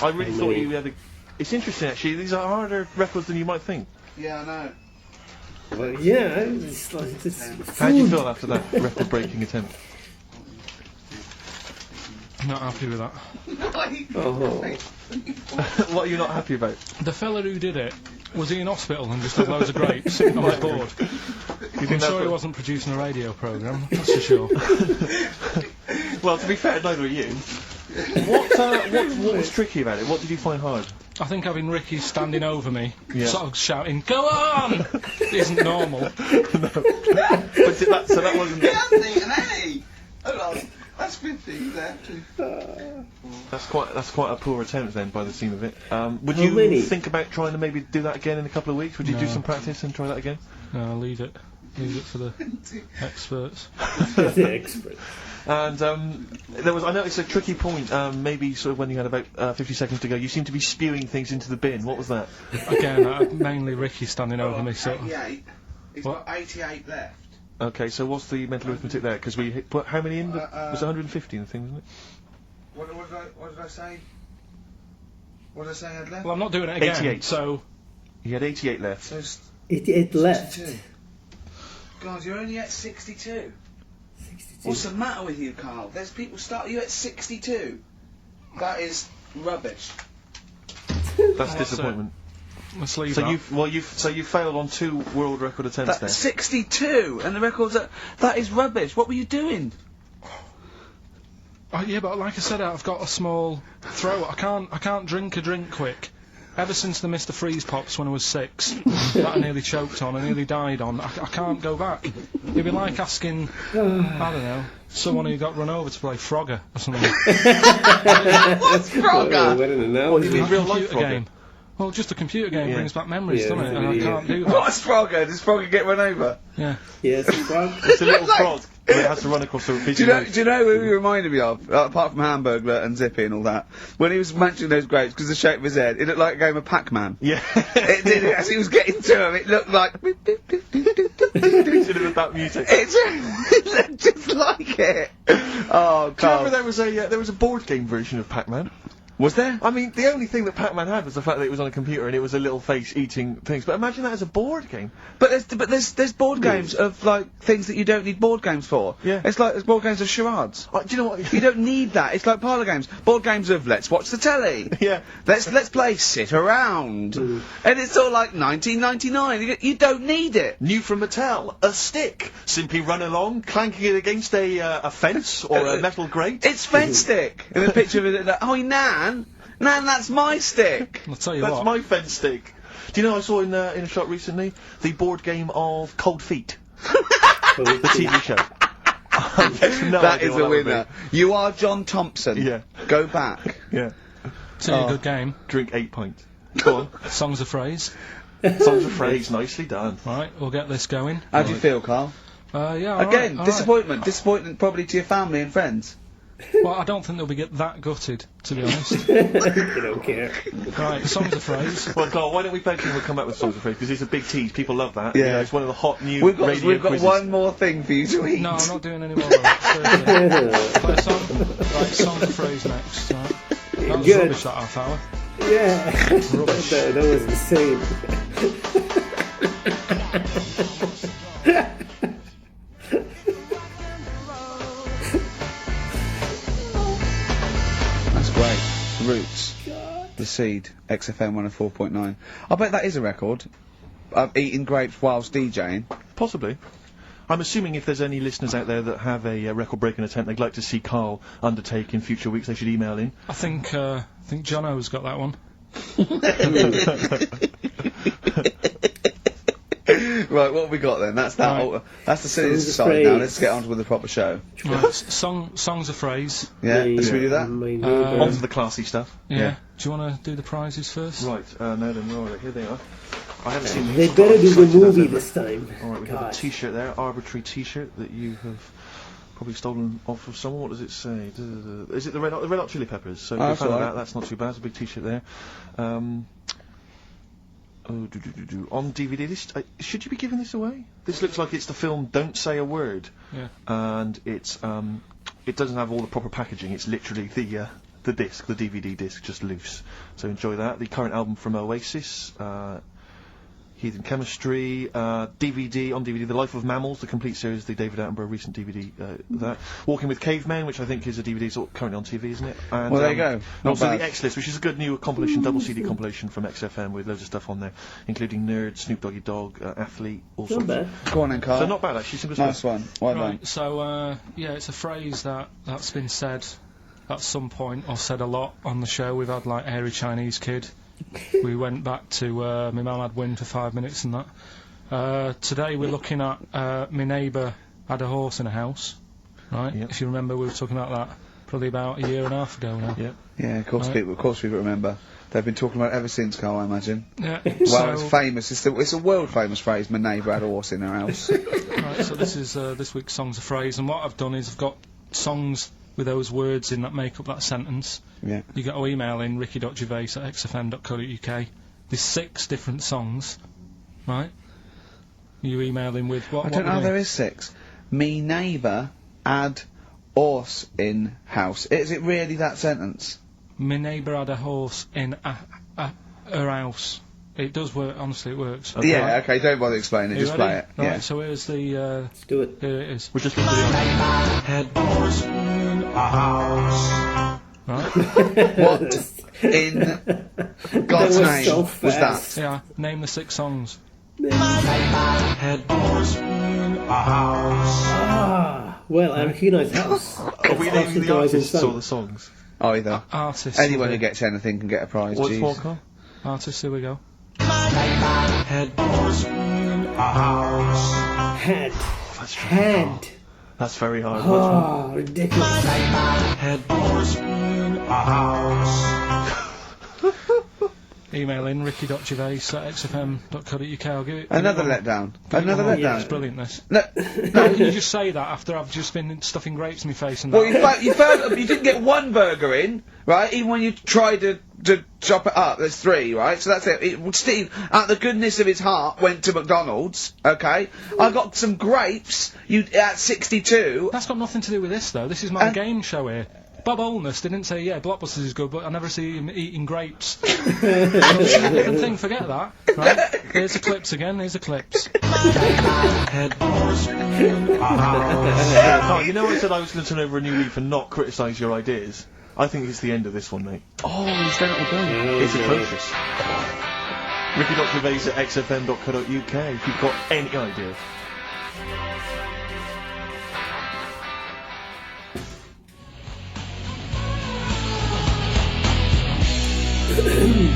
I really thought you had a... It's interesting, actually. These are harder records than you might think. Yeah, I know. Well, yeah, it's like How do you feel after that record-breaking attempt? I'm not happy with that. Oh. What are you not happy about? The fella who did it, was he in hospital and just had loads of grapes on his board? I'm sure he wasn't producing a radio programme, that's for sure. Well, to be fair, neither are you. What was tricky about it? What did you find hard? I think having Ricky standing over me, Yeah. sort of shouting, "Go on!" isn't normal. But that wasn't. He hasn't eaten any! Hold on, that's 50 there too. That's quite a poor attempt then, by the scene of it. Would How you many? think about trying to maybe do that again in a couple of weeks? Would you do No. some practice and try that again? No, leave it for the experts. The expert. And I noticed a tricky point. Maybe sort of when you had about 50 seconds to go, you seemed to be spewing things into the bin. What was that? Again, mainly Ricky standing over me, sort of. 88. He's What? got 88 left. Okay, so what's the mental arithmetic there? Because we put how many in? Was 150 in the thing, wasn't it? What did I say? What did I say I had left? Well, I'm not doing it again. 88. So He had 88 left. So It left. 62. God, you're only at 62. 62. What's the matter with you, Carl? There's people start you at 62. That is rubbish. That's disappointment. let's leave So that. you failed on 2 world record attempts That's there. 62, and the record's at... That is rubbish. What were you doing? Oh, yeah, but like I said, I've got a small throat. I can't drink a drink quick. Ever since the Mr. Freeze Pops when I was 6, that I nearly choked on, I nearly died on, I can't go back. It'd be like asking, I don't know, someone who got run over to play Frogger or something. What's Frogger? What an analogy. What do you mean, A real life computer Frogger? game. Well, just a computer game Yeah. brings back memories, Yeah, doesn't it? And I yeah. can't do that. What's Frogger? Does Frogger get run over? Yeah. Yes, it's frog. It's a little frog that has to run across the Do you know who he reminded me of? Apart from Hamburglar and Zippy and all that. When he was munching those grapes, because the shape of his head, it looked like a game of Pac-Man. Yeah. It did, as he was getting to him, it looked like... Should have that music. It looked just like it. Oh, Do you remember Carl. there was a board game version of Pac-Man? Was there? I mean, the only thing that Pac-Man had was the fact that it was on a computer and it was a little face eating things. But imagine that as a board game. But there's board games of, like, things that you don't need board games for. Yeah. It's like, there's board games of charades. Do you know what? You don't need that. It's like parlour games. Board games of let's watch the telly. Yeah. Let's play sit around. And it's all like 1999. You don't need it. New from Mattel, a stick. Simply run along, clanking it against a fence or a metal grate. It's fence stick. And a picture of it like, oh, Nan, that's my stick. I'll tell you That's what. my fence stick. Do you know I saw in a shop recently the board game of Cold Feet, the TV show. No That idea is what a would winner. be. You are John Thompson. Yeah. Go back. Yeah. Tell you a good game. Drink 8 pints. Go on. Songs of phrase. Songs of phrase, nicely done. Right, we'll get this going. How do you feel, Carl? Yeah, all Again, right, all disappointment. Disappointment probably to your family and friends. Right. Well, I don't think they'll be that gutted, to be honest. You don't care. Right, songs of phrase. Well, Carl, why don't we beg you we'll come back with songs of phrase, because it's a big tease, people love that. Yeah. You know, it's one of the hot new We've got radio quizzes. one more thing for you to eat. No, I'm not doing any more of that. Seriously. Play a song. Right, songs of phrase next. Right. That was Good. rubbish, that half hour. Yeah. Rubbish. that was insane. That's great. Roots. The Seed. XFM 104.9. I bet that is a record. Eating grapes whilst DJing. Possibly. I'm assuming if there's any listeners out there that have a record-breaking attempt they'd like to see Carl undertake in future weeks, they should email in. I think Jono's got that one. Right, what have we got then? That's that. Right. That's the sinister Songs of side now. phrase. Let's get on with the proper show. Right, songs of phrase. Yeah, let's we do that. My neighbour. On to the classy stuff. Yeah. Do you want to do the prizes first? Right, no then, right, here they are. I haven't seen They these. better do the I've got movie them. this time. Alright, we have a God. t-shirt there, arbitrary t-shirt that you have probably stolen off of someone. What does it say? Is it the Red Hot Chili Peppers? So if you're a that's fan of all right. that, that's not too bad. It's a big t-shirt there. On DVD, this should you be giving this away? This looks like it's the film Don't Say a Word. Yeah. And it's it doesn't have all the proper packaging. It's literally the disc, the DVD disc, just loose. So enjoy that. The current album from Oasis, Heathen Chemistry, DVD, on DVD, The Life of Mammals, the complete series, the David Attenborough recent DVD, that. Walking with Cavemen, which I think is a DVD, sort of currently on TV, isn't it? And, Well, there you go. And Not also bad. the X-List, which is a good new compilation, double CD compilation from XFM with loads of stuff on there, including Nerd, Snoop Doggy Dogg, Athlete, all Not sorts. bad. Go on then, Carl. So not bad actually, simple Nice one. Well done. Right, so, yeah, it's a phrase that's been said at some point, or said a lot on the show. We've had, like, Airy Chinese Kid. We went back to, my mum had Win for 5 minutes and that. Today we're looking at, my neighbour had a horse in a house, right? Yep. If you remember, we were talking about that probably about a year and a half ago now. Yep. Yeah, of course, Right. people remember. They've been talking about it ever since, Carl, I imagine. Yeah. Well, so, it's famous. It's a world famous phrase. My neighbour had a horse in their house. right, so this is this week's Songs of Phrase, and what I've done is I've got songs with those words in that make up that sentence. Yeah. You got to email in ricky.gervais@xfm.co.uk. There's 6 different songs, right? You email in with what? I don't know. There is 6. Me neighbour had horse in house. Is it really that sentence? My neighbour had a horse in her house. It does work. Honestly, it works. Yeah. Okay. Don't bother explaining it. Are you Just play ready? it. Right, Yeah. so here's the. Let's do it. Here it is. We're just going to do it. Head horse in a house. Right. What in God's That was name so was fast. that? Yeah. Name the 6 songs. Head horse in a house. Ah, well, I recognise house. Are we naming the artists or the songs? Either. Artists. Anyone here who we gets anything can get a prize. What's Jeez. one, Carl? go. Artists. Here we go. Head horse in a house. Head. That's very hard. Head. That's very hard. What's one? Oh, ridiculous. Head horse in a house. Email in ricky.gervais@xfm.co.uk. I'll give it. Another give it letdown. one. Another Yeah, letdown. it's brilliant. This. No, How can you just say that after I've just been stuffing grapes in my face and well, that? you didn't get one burger in, right? Even when you tried to chop it up, there's 3, right? So that's it. Steve, out of the goodness of his heart, went to McDonald's. Okay, I got some grapes. At 62. That's got nothing to do with this though. This is my game show here. Bob Holness didn't say, yeah, Blockbusters is good, but I never see him eating grapes. Different thing, forget that. Right? Here's the clips again, here's the clips. Head horse in a house. Carl, you know I said I was going to turn over a new leaf and not criticise your ideas? I think it's the end of this one, mate. Oh, he's done it again. It's atrocious. ricky.gervais@xfm.co.uk if you've got any idea.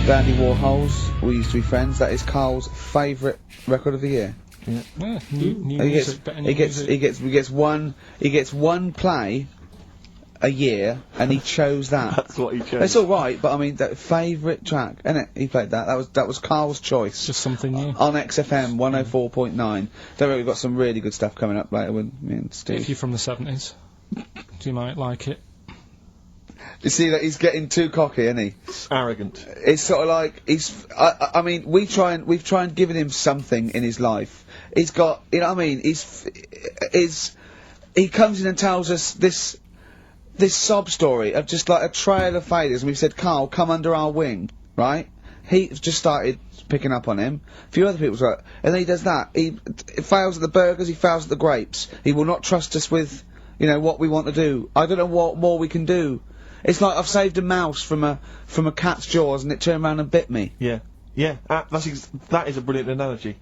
Dandy Warhols. We used to be friends. That is Carl's favourite record of the year. Yeah, new He music, better new music. gets one play a year, and he chose that. That's what he chose. It's all right, but I mean, that favourite track, innit? He played that. That was Carl's choice. Just something new. On XFM 104.9. Don't worry, we've got some really good stuff coming up later with me and Steve. If you're from the 70s, you might like it. You see that he's getting too cocky, isn't he? Arrogant. It's sort of like I mean, we've tried giving him something in his life. He's got, you know what I mean? He comes in and tells us this sob story of just like a trail of failures, and we've said, Carl, come under our wing, right? He just started picking up on him. A few other people's like, and then he does that. He fails at the burgers. He fails at the grapes. He will not trust us with, you know, what we want to do. I don't know what more we can do. It's like I've saved a mouse from a cat's jaws and it turned around and bit me. Yeah. Yeah, that is a brilliant analogy.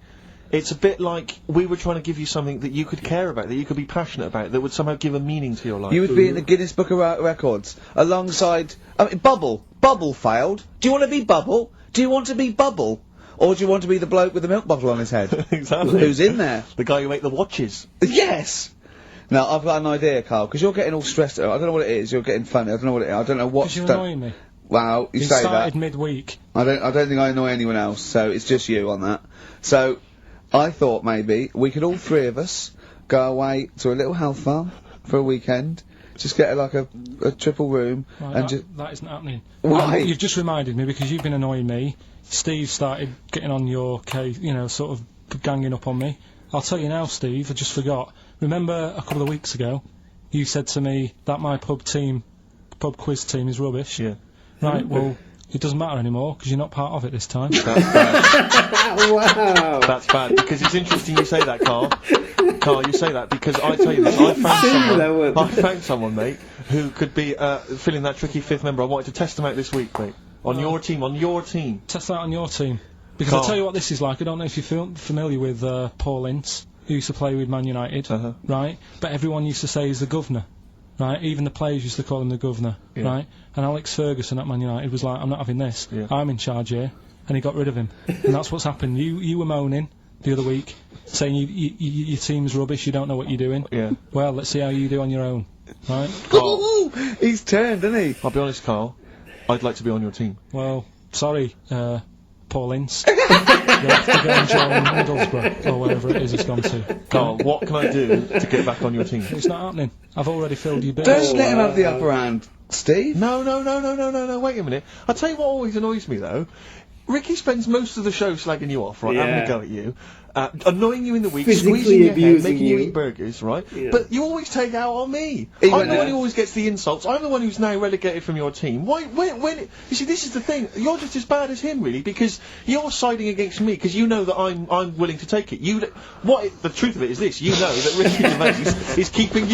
It's a bit like we were trying to give you something that you could care about, that you could be passionate about, that would somehow give a meaning to your life. You would be in the Guinness Book of Records alongside. I mean, Bubble. Bubble failed. Do you want to be Bubble? Do you want to be Bubble? Or do you want to be the bloke with the milk bottle on his head? Exactly. Who's in there? The guy who made the watches. Yes! Now, I've got an idea, Carl, because you're getting all stressed out. I don't know what it is. You're getting funny. I don't know what it is. I don't know what Because you're stuff. annoying me. Wow, you You say started that. midweek. I don't think I annoy anyone else, so it's just you on that. So, I thought maybe we could all 3 of us go away to a little health farm for a weekend, just get like a triple room, Right, and just. that isn't happening. Why? You've just reminded me because you've been annoying me. Steve started getting on your case, you know, sort of ganging up on me. I'll tell you now, Steve, I just forgot. Remember a couple of weeks ago, you said to me that my pub quiz team is rubbish. Yeah. Right, well, it doesn't matter anymore because you're not part of it this time. That's bad. Wow. That's bad, because it's interesting you say that, Carl. Carl, you say that because I tell you this, I found someone, mate, who could be filling that tricky 5th member. I wanted to test them out this week, mate. On your team. Test that on your team. Because Carl. I'll tell you what this is like. I don't know if you're familiar with Paul Ince, who used to play with Man United, right? But everyone used to say he's the governor. right? Even the players used to call him the governor, right? And Alex Ferguson at Man United was like, I'm not having this. I'm in charge here. And he got rid of him. And that's what's happened. You were moaning the other week, saying your team's rubbish, you don't know what you're doing. Yeah. Well, let's see how you do on your own, right? He's turned, isn't he? I'll be honest, Karl. I'd like to be on your team. Well, sorry, Paul Ince. You'll have to go and join Middlesbrough, or wherever it is he's gone to. Karl, what can I do to get back on your team? It's not happening. I've already filled your bill. Don't let him have the upper hand, Steve. No, wait a minute. I'll tell you what always annoys me, though. Ricky spends most of the show slagging you off, right, having a go at you, annoying you in the week, squeezing your head, making you eat burgers, right? Yeah. But you always take out on me. I'm the one who always gets the insults. I'm the one who's now relegated from your team. Why? When? You see, this is the thing. You're just as bad as him, really, because you're siding against me because you know that I'm willing to take it. The truth of it is this: you know that Ricky Gervais is keeping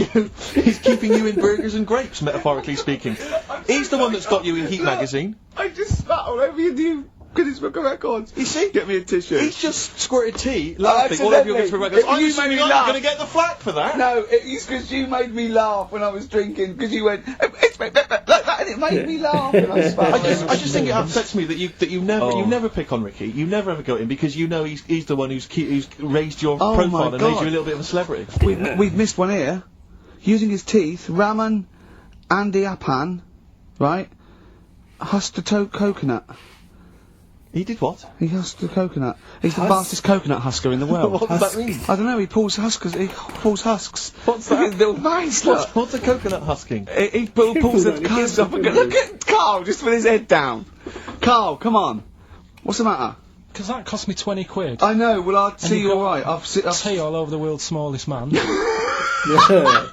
you in burgers and grapes, metaphorically speaking. He's the one that's got you in Heat magazine. I just spat all over your new Guinness Book of Records. You see? Get me a tissue. He's just squirted tea, laughing all over your Guinness Book of Records. I'm assuming I'm going to get the flak for that. No, it's because you made me laugh when I was drinking, because you went, it's like that, and it made me laugh when I spat. I just think it upsets me that you never pick on Ricky. You never ever go at him, because you know he's the one who's raised your profile and made you a little bit of a celebrity. We've missed one here. Using his teeth, Raman Andy Apan, right, husked a coconut. He did what? He husked a coconut. He's the fastest coconut husker in the world. What does that mean? I don't know, he pulls husks. What's that? His little face, look. What's a coconut husking? He pulls the cusp up and goes, look at Karl, just with his head down. Karl, come on. What's the matter? Because that cost me 20 quid. I know, well, I'll see you alright. I've tea all over the world's smallest man. Yeah.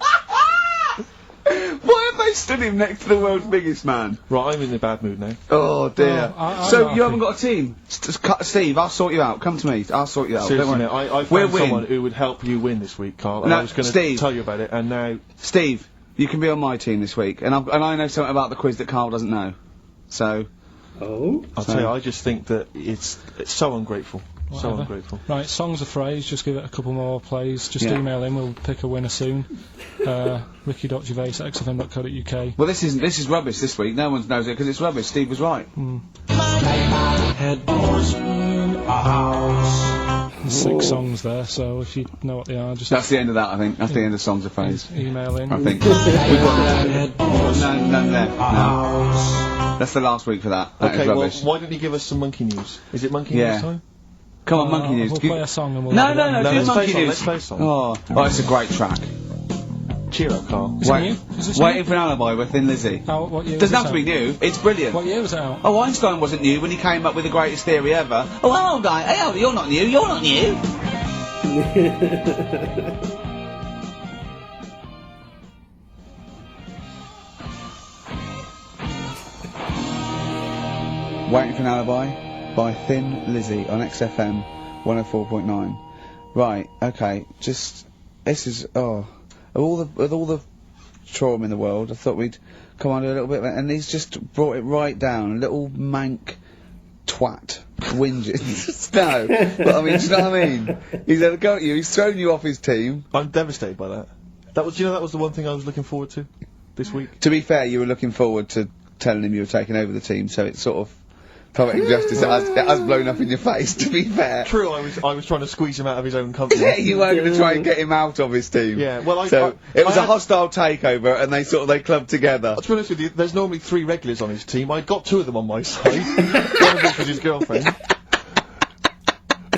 Why have they stood him next to the world's biggest man? Right, I'm in a bad mood now. Oh dear. So you haven't got a team? Steve, I'll sort you out. Come to me. I'll sort you out. Seriously, no, I found someone who would help you win this week, Karl. And I was going to tell you about it, and now... Steve, you can be on my team this week, and I know something about the quiz that Karl doesn't know. So... Oh? I'll tell you, I just think that it's so ungrateful. Whatever. So ungrateful. Right, songs of phrase, just give it a couple more plays. Just email in, we'll pick a winner soon. ricky.gervais@xfm.co.uk. Well, this is rubbish this week. No one knows it because it's rubbish. Steve was right. There's 6 songs there, so if you know what they are, just... That's the end of that, I think. That's the end of songs of phrase. Email in. I think. None there. No. That's the last week for that. That is rubbish. Well, why don't you give us some monkey news? Is it monkey news time? Come on, monkey news. We'll play a song and we'll... No, do monkey news. Let's play a song. Oh, it's a great track. Cheer up, Karl. Is it new? Is this Waiting new? for an Alibi with Thin Lizzy. What year doesn't was have to be new. It's brilliant. What year was it out? Oh, Einstein wasn't new when he came up with the greatest theory ever. Oh, hello, guy. Hey, you're not new. You're not new. Waiting for an Alibi by Thin Lizzy on XFM 104.9. Right, okay, this is, with all the trauma in the world, I thought we'd come on to a little bit, and he's just brought it right down, a little mank twat, whinges. No, but I mean, do you know what I mean? He's had a go at you, he's thrown you off his team. I'm devastated by that. That was the one thing I was looking forward to this week. To be fair, you were looking forward to telling him you were taking over the team, so it's sort of poetic justice. It has blown up in your face, to be fair. True, I was trying to squeeze him out of his own company. Yeah, you were going to try and get him out of his team. Yeah, well, it was a hostile takeover, and they clubbed together. To be honest with you, there's normally 3 regulars on his team. I got 2 of them on my side. One of which was his girlfriend.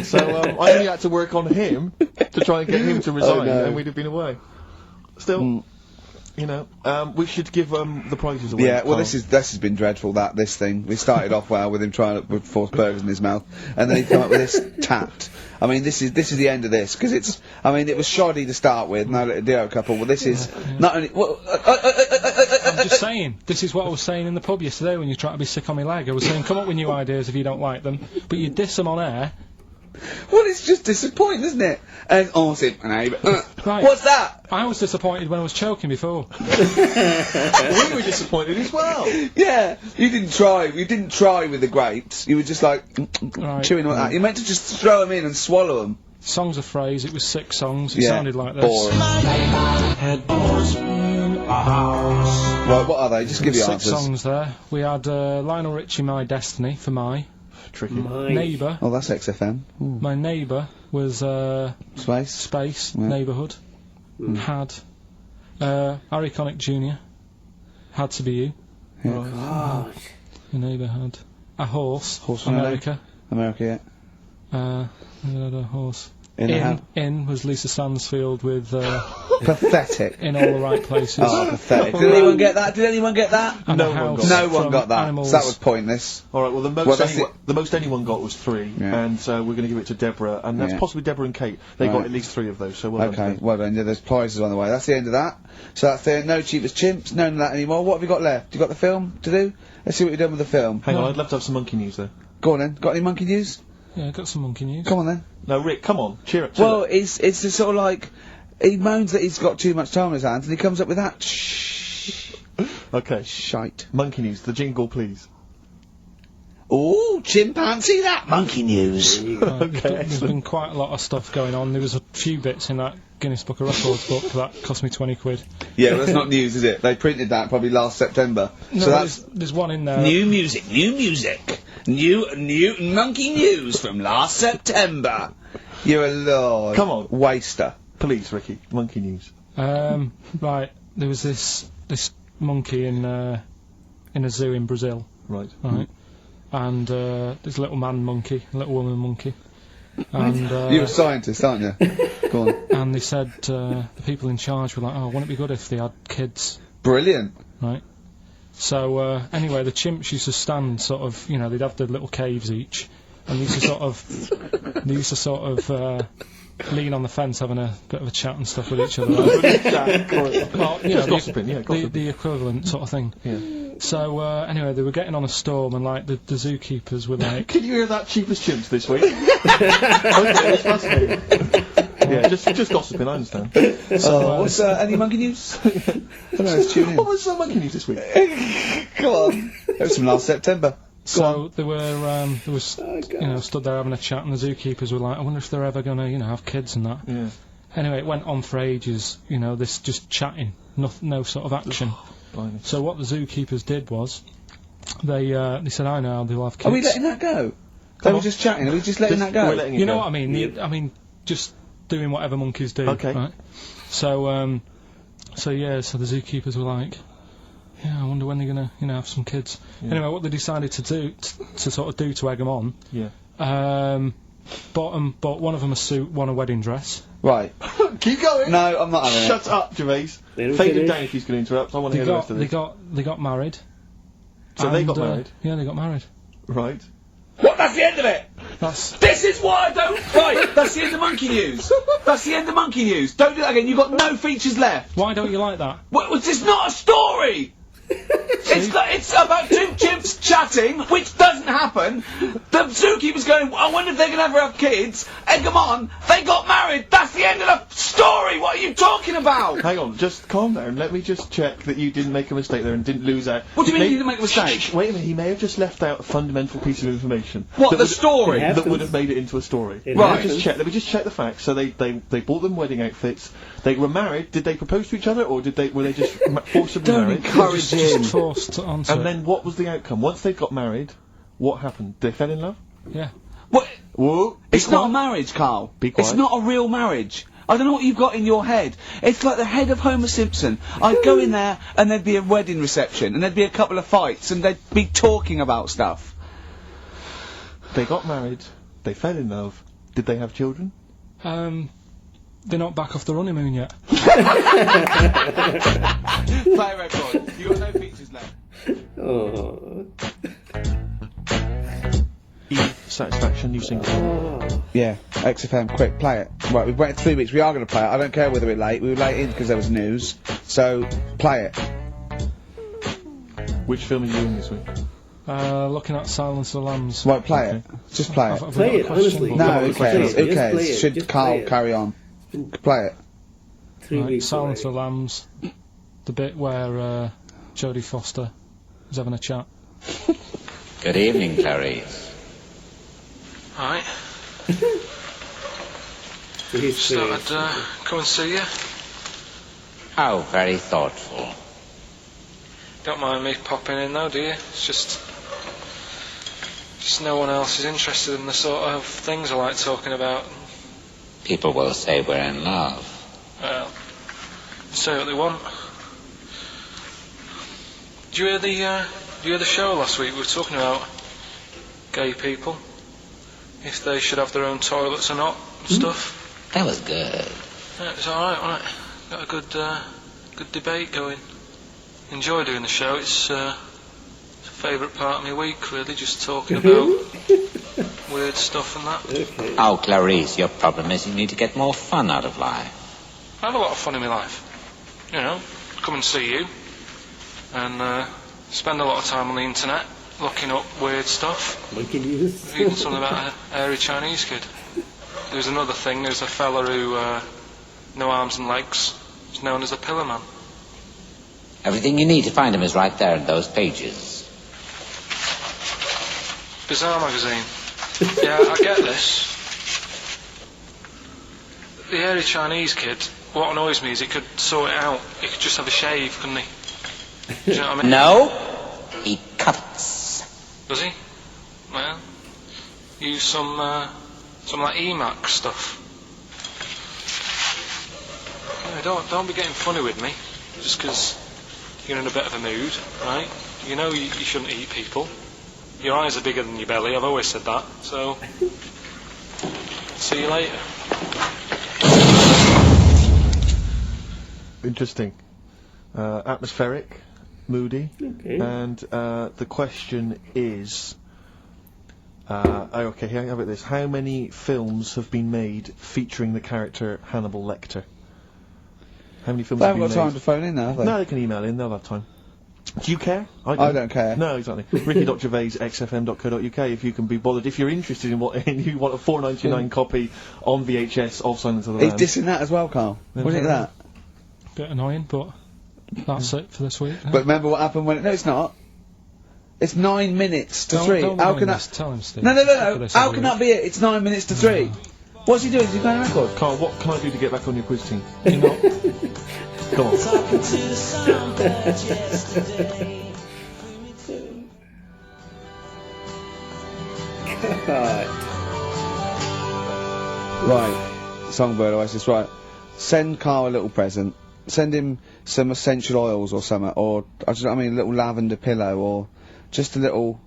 So I only had to work on him to try and get him to resign, and we'd have been away. Still. You know, we should give the prizes away. Yeah, well, this has been dreadful. This thing. We started off well with him trying to force burgers in his mouth, and then he came up with this tapped. I mean, this is the end of this because it's. I mean, it was shoddy to start with. No, the other couple. Well, this is not only. Well, I'm just saying. This is what I was saying in the pub yesterday when you tried to be sick on my leg. I was saying, come up with new ideas if you don't like them, but you diss them on air. Well, it's just disappointing, isn't it? And right. What's that? I was disappointed when I was choking before. We were disappointed as well. Yeah, you didn't try with the grapes. You were just like chewing on that. You meant to just throw them in and swallow them. Songs of phrase. It was 6 songs. It sounded like this. Boring. Right, what are they? Just give your 6 answers. songs there. We had Lionel Richie, My Destiny, for my. Tricky. Neighbour. Oh, that's XFM. Ooh. My neighbour was Space. Yeah. Neighbourhood. Had Harry Connick Jr. Had to be you. Yeah. God. Your neighbour had a horse. Horse from America. America, yeah. We had a horse. In was Lisa Stansfield with Pathetic. In All the Right Places. Oh, pathetic. Did anyone get that? And No a one house got No one from got that. Animals. So that was pointless. All right. Well, the most anyone got was 3, Yeah. and we're going to give it to Deborah, and that's Yeah. possibly Deborah and Kate. They got Right. at least 3 of those. So well done. Okay, well done. Yeah, there's prizes on the way. That's the end of that. So that's the no cheapest chimps, none of that anymore. What have you got left? You got the film to do? Let's see what you've done with the film. Hang on, I'd love to have some monkey news there. Go on then. Got any monkey news? Yeah, got some monkey news. Come on then. No, Rick, come on, cheer up. Well, it's just sort of like he moans that he's got too much time on his hands, and he comes up with that Okay, shite. monkey news. The jingle, please. Ooh, chimpanzee, that monkey news. There's been quite a lot of stuff going on. There was a few bits in that Guinness Book of Records book that cost me 20 quid. Yeah, well, that's not news, is it? They printed that probably last September. No, so that's there's one in there. new music. New monkey news from last September. You're a lord. Come on. Waster. Please, Ricky, monkey news. Right, there was this monkey in a zoo in Brazil, Right. right? And this little man monkey, little woman monkey. And You're a scientist, aren't you? Go on. and they said the people in charge were like, oh, wouldn't it be good if they had kids, Brilliant. right? So anyway, the chimps used to stand sort of, you know, they'd have their little caves each, and they used to sort of lean on the fence having a bit of a chat and stuff with each other. Well, you know, gossiping, yeah, gossiping. the equivalent sort of thing. Yeah. So anyway, they were getting on a storm, and like the zookeepers were like, Can you hear that cheapest chimps this week? Okay, it's fascinating. Yeah, just gossiping, I understand. so, What's any monkey news? I don't know, let's tune in. What was monkey news this week? Come on. It was from last September. so they were there was you know, stood there having a chat, and the zookeepers were like, I wonder if they're ever gonna, you know, have kids and that. Yeah. Anyway, it went on for ages, you know, this just chatting, no sort of action. Blimey. So what the zookeepers did was, they said, I know they'll have kids. Are we letting that go? They were just chatting. Are we just letting that go? We're letting it You know go. what I mean? I mean, just doing whatever monkeys do. Okay. Right? So so the zookeepers were like, yeah, I wonder when they're gonna, you know, have some kids. Yeah. Anyway, what they decided to do, to sort of do to egg them on, Yeah. bought one of them a suit, one a wedding dress. Right. Keep going. No, I'm not having it. Shut up, Gervais. They don't Fade him finish. down if he's going to interrupt. I want to They hear the rest of got this. they got married. So they and, got married? Yeah, they got married. Right. What? That's the end of it. That's This is why I don't. Right. That's the end of monkey news. That's the end of monkey news. Don't do that again. You've got no features left. why don't you like that? What? It's not a story. It's about 2 chimps chatting, which doesn't happen. The zookeeper's going, I wonder if they're going to ever have kids. Egg them on. They got married. That's the end of the story. What are you talking about? Hang on, just calm down. Let me just check that you didn't make a mistake there and didn't lose out. What do you mean May- you didn't make a mistake? Shh, wait a minute, he may have just left out a fundamental piece of information. What, that the would- story? Yeah. That would have made it into a story. It Right. happens. Let me just check the facts. So they bought them wedding outfits. They were married. Did they propose to each other, or were they just forcibly Don't married? encourage him. Just forced onto And it. then what was the outcome? Once they got married, what happened? They fell in love? Yeah. What? Whoa. It's not a marriage, Carl. Be quiet. It's not a real marriage. I don't know what you've got in your head. It's like the head of Homer Simpson. I'd go in there and there'd be a wedding reception and there'd be a couple of fights and they'd be talking about stuff. They got married. They fell in love. Did they have children? They're not back off the honeymoon yet. Play a record. You got no features left. Oh. Satisfaction, new single. Yeah, XFM, quick, play it. Right, we've waited 3 weeks. We are going to play it. I don't care whether we're late. We were late in because there was news. So, play it. Which film are you in this week? Looking at Silence of the Lambs. Right, play it. Just play it. Have we Play got a it, question? honestly. No, who cares? Play it. Who Just play cares? it. Should Just Carl play it. carry on? Play it. 3 Right, weeks Silence away. of the Lambs. The bit where Jodie Foster is having a chat. Good evening, Clarice. Alright. His Just thought face. I'd come and see you. How very thoughtful. Don't mind me popping in though, do you? It's just no one else is interested in the sort of things I like talking about. People will say we're in love. Well, say what they want. Did you hear the show last week? We were talking about gay people, if they should have their own toilets or not, and stuff. That was good. Yeah, it was alright, wasn't it? Got a good debate going. Enjoy doing the show. It's a favourite part of my week, really, just talking about weird stuff and that. Okay. Oh, Clarice, your problem is you need to get more fun out of life. I have a lot of fun in my life. You know, come and see you, and spend a lot of time on the internet looking up weird stuff. Monkey news. Reading something about a hairy Chinese kid. There's another thing. There's a fella who no arms and legs. He's known as a pillar man. Everything you need to find him is right there in those pages. Bizarre magazine. Yeah, I get this. The hairy Chinese kid, what annoys me is he could sort it out. He could just have a shave, couldn't he? Do you know what I mean? No, he cuts. Does he? Well, use some like Emacs stuff. Yeah, don't be getting funny with me, just 'cause you're in a bit of a mood, right? You know you shouldn't eat people. Your eyes are bigger than your belly, I've always said that, so... See you later. Interesting. Atmospheric, moody, Okay. and the question is... okay, how about this? How many films have been made featuring the character Hannibal Lecter? How many films They have haven't been got made? time to phone in now, have they? No, they can email in, they'll have time. Do you care? I don't care. No, exactly. Ricky.gervais, xfm.co.uk, if you can be bothered. If you're interested in what, and you want a $4.99 copy on VHS of Silence of the He's Lambs. dissing that as well, Carl. What do you think of that? Bit annoying, but that's it for this week. But remember what happened when... No, it's not. It's 9 minutes to 3. Don't How mind can this. that... Tell him, Steve. No. For this How every can week. that be it? It's 9 minutes to 3. What's he doing? Is he playing a record? Carl, what can I do to get back on your quiz team? You're not. Come on. God. Right. Songbird Oasis, right. Send Carl a little present. Send him some essential oils or something, or, I mean, a little lavender pillow, or just a little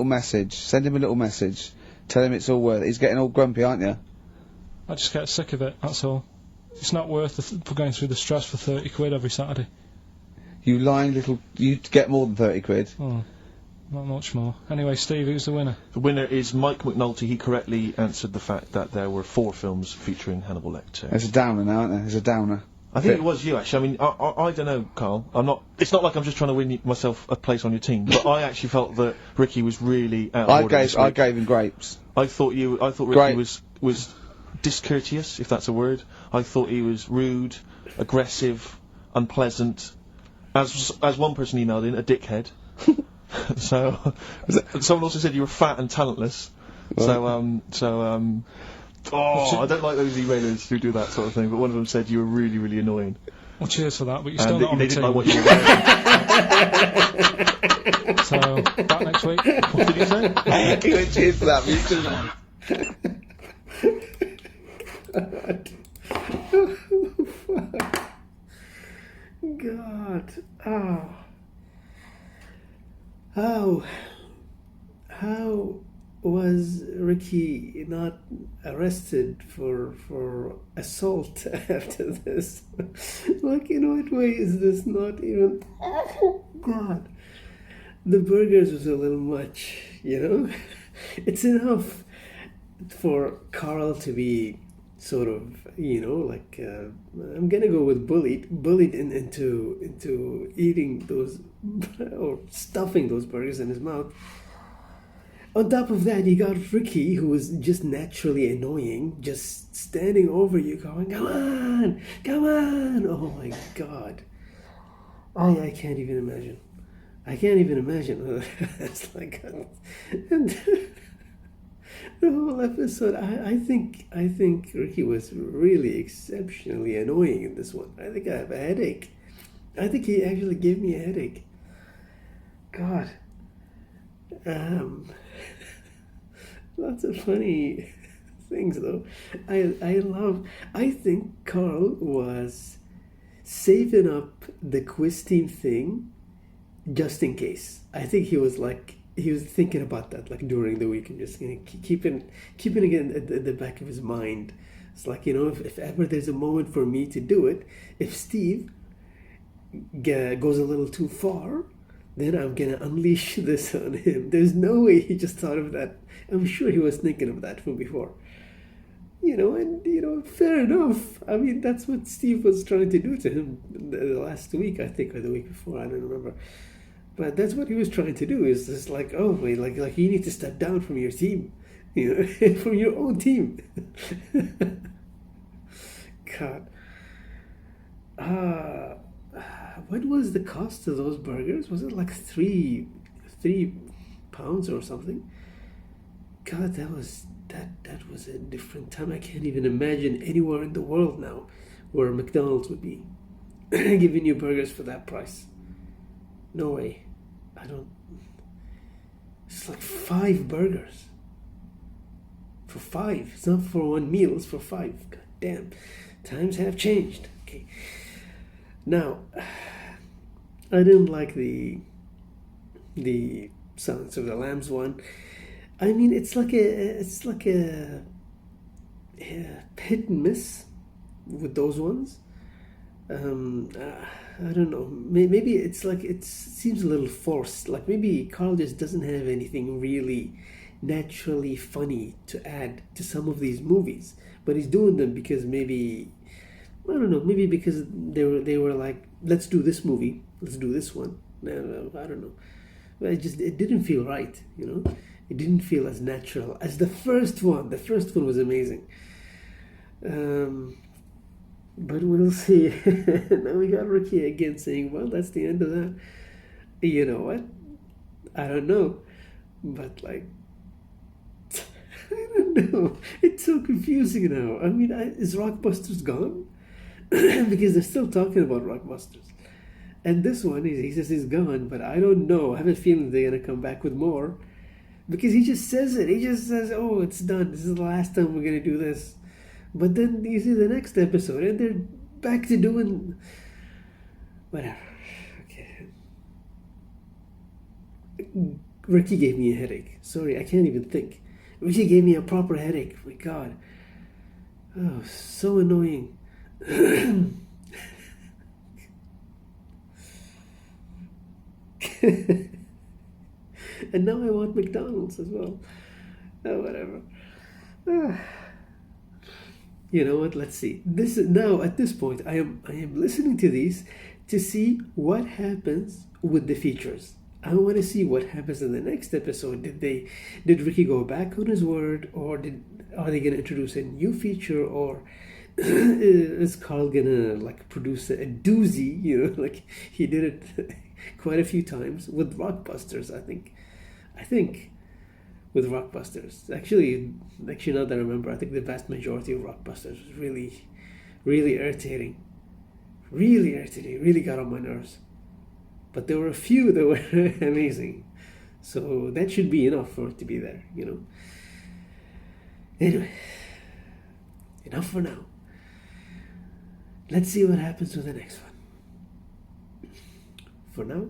message. Send him a little message. Tell him it's all worth it. He's getting all grumpy, aren't you? I just get sick of it, that's all. It's not worth going through the stress for 30 quid every Saturday. You lying little... You'd get more than 30 quid. Oh, not much more. Anyway, Steve, who's the winner? The winner is Mike McNulty. He correctly answered the fact that there were 4 films featuring Hannibal Lecter. There's a downer now, isn't there? There's a downer. I think it was you, actually. I mean, I don't know, Carl. It's not like I'm just trying to win myself a place on your team, but I actually felt that Ricky was really out of order this week. I gave him grapes. I thought Ricky was discourteous, if that's a word. I thought he was rude, aggressive, unpleasant. As one person emailed in, a dickhead. So, someone also said you were fat and talentless. Well. I don't like those emailers who do that sort of thing, but one of them said you were really, really annoying. Well, cheers for that, but you're still not on they the didn't team. like what you were wearing. So, back next week. What did you say? He went, cheers for that, but you still not. God. How was Ricky not arrested for assault after this? Like, in what way is this not even... God. The burgers was a little much, you know? It's enough for Karl to be sort of, you know, like, I'm gonna go with bullied into eating those, or stuffing those burgers in his mouth. On top of that, you got Ricky, who was just naturally annoying, just standing over you going, come on, oh my God. I can't even imagine. It's like, and the whole episode, I think Ricky was really exceptionally annoying in this one. I think I have a headache I think he actually gave me a headache. God. Lots of funny things though. I think Karl was saving up the quiz team thing just in case. I think he was thinking about that like during the week and just keeping it at the back of his mind. It's like, if ever there's a moment for me to do it, if Steve goes a little too far, then I'm gonna unleash this on him. There's no way he just thought of that. I'm sure he was thinking of that from before. Fair enough. I mean, that's what Steve was trying to do to him the last week, I think, or the week before, I don't remember. But that's what he was trying to do, is just like, oh, wait, like you need to step down from your team, from your own team. God. What was the cost of those burgers? Was it like £3 or something? God, that was a different time. I can't even imagine anywhere in the world now where McDonald's would be giving you burgers for that price. No way. It's like 5 burgers. For 5. It's not for one meal, it's for 5. God damn. Times have changed. Okay. Now, I didn't like the Silence of the Lambs one. I mean, it's like a hit and miss with those ones. I don't know. Maybe it's like it seems a little forced. Like maybe Karl just doesn't have anything really naturally funny to add to some of these movies, but he's doing them because maybe, I don't know. Maybe because they were like, let's do this movie, let's do this one. I don't know. But it didn't feel right. It didn't feel as natural as the first one. The first one was amazing. But we'll see. Now we got Ricky again saying, well, that's the end of that. You know what? I don't know. But like, I don't know. It's so confusing now. I mean, is Rockbusters gone? Because they're still talking about Rockbusters. And this one, he says he's gone, but I don't know. I have a feeling they're going to come back with more. Because he just says it. He just says, oh, it's done. This is the last time we're going to do this. But then you see the next episode, and they're back to doing whatever. Okay. Ricky gave me a headache. Sorry, I can't even think. Ricky gave me a proper headache. My God. Oh, so annoying. And now I want McDonald's as well. Oh, whatever. You know what? Let's see. Now at this point, I am listening to these to see what happens with the features. I want to see what happens in the next episode. Did Ricky go back on his word, or are they going to introduce a new feature, or is Karl gonna like produce a doozy? Like he did it quite a few times with Rockbusters. I think with Rockbusters. Actually, now that I remember, I think the vast majority of Rockbusters was really, really irritating. Really irritating. Really got on my nerves. But there were a few that were amazing. So that should be enough for it to be there, Anyway, enough for now. Let's see what happens with the next one. For now,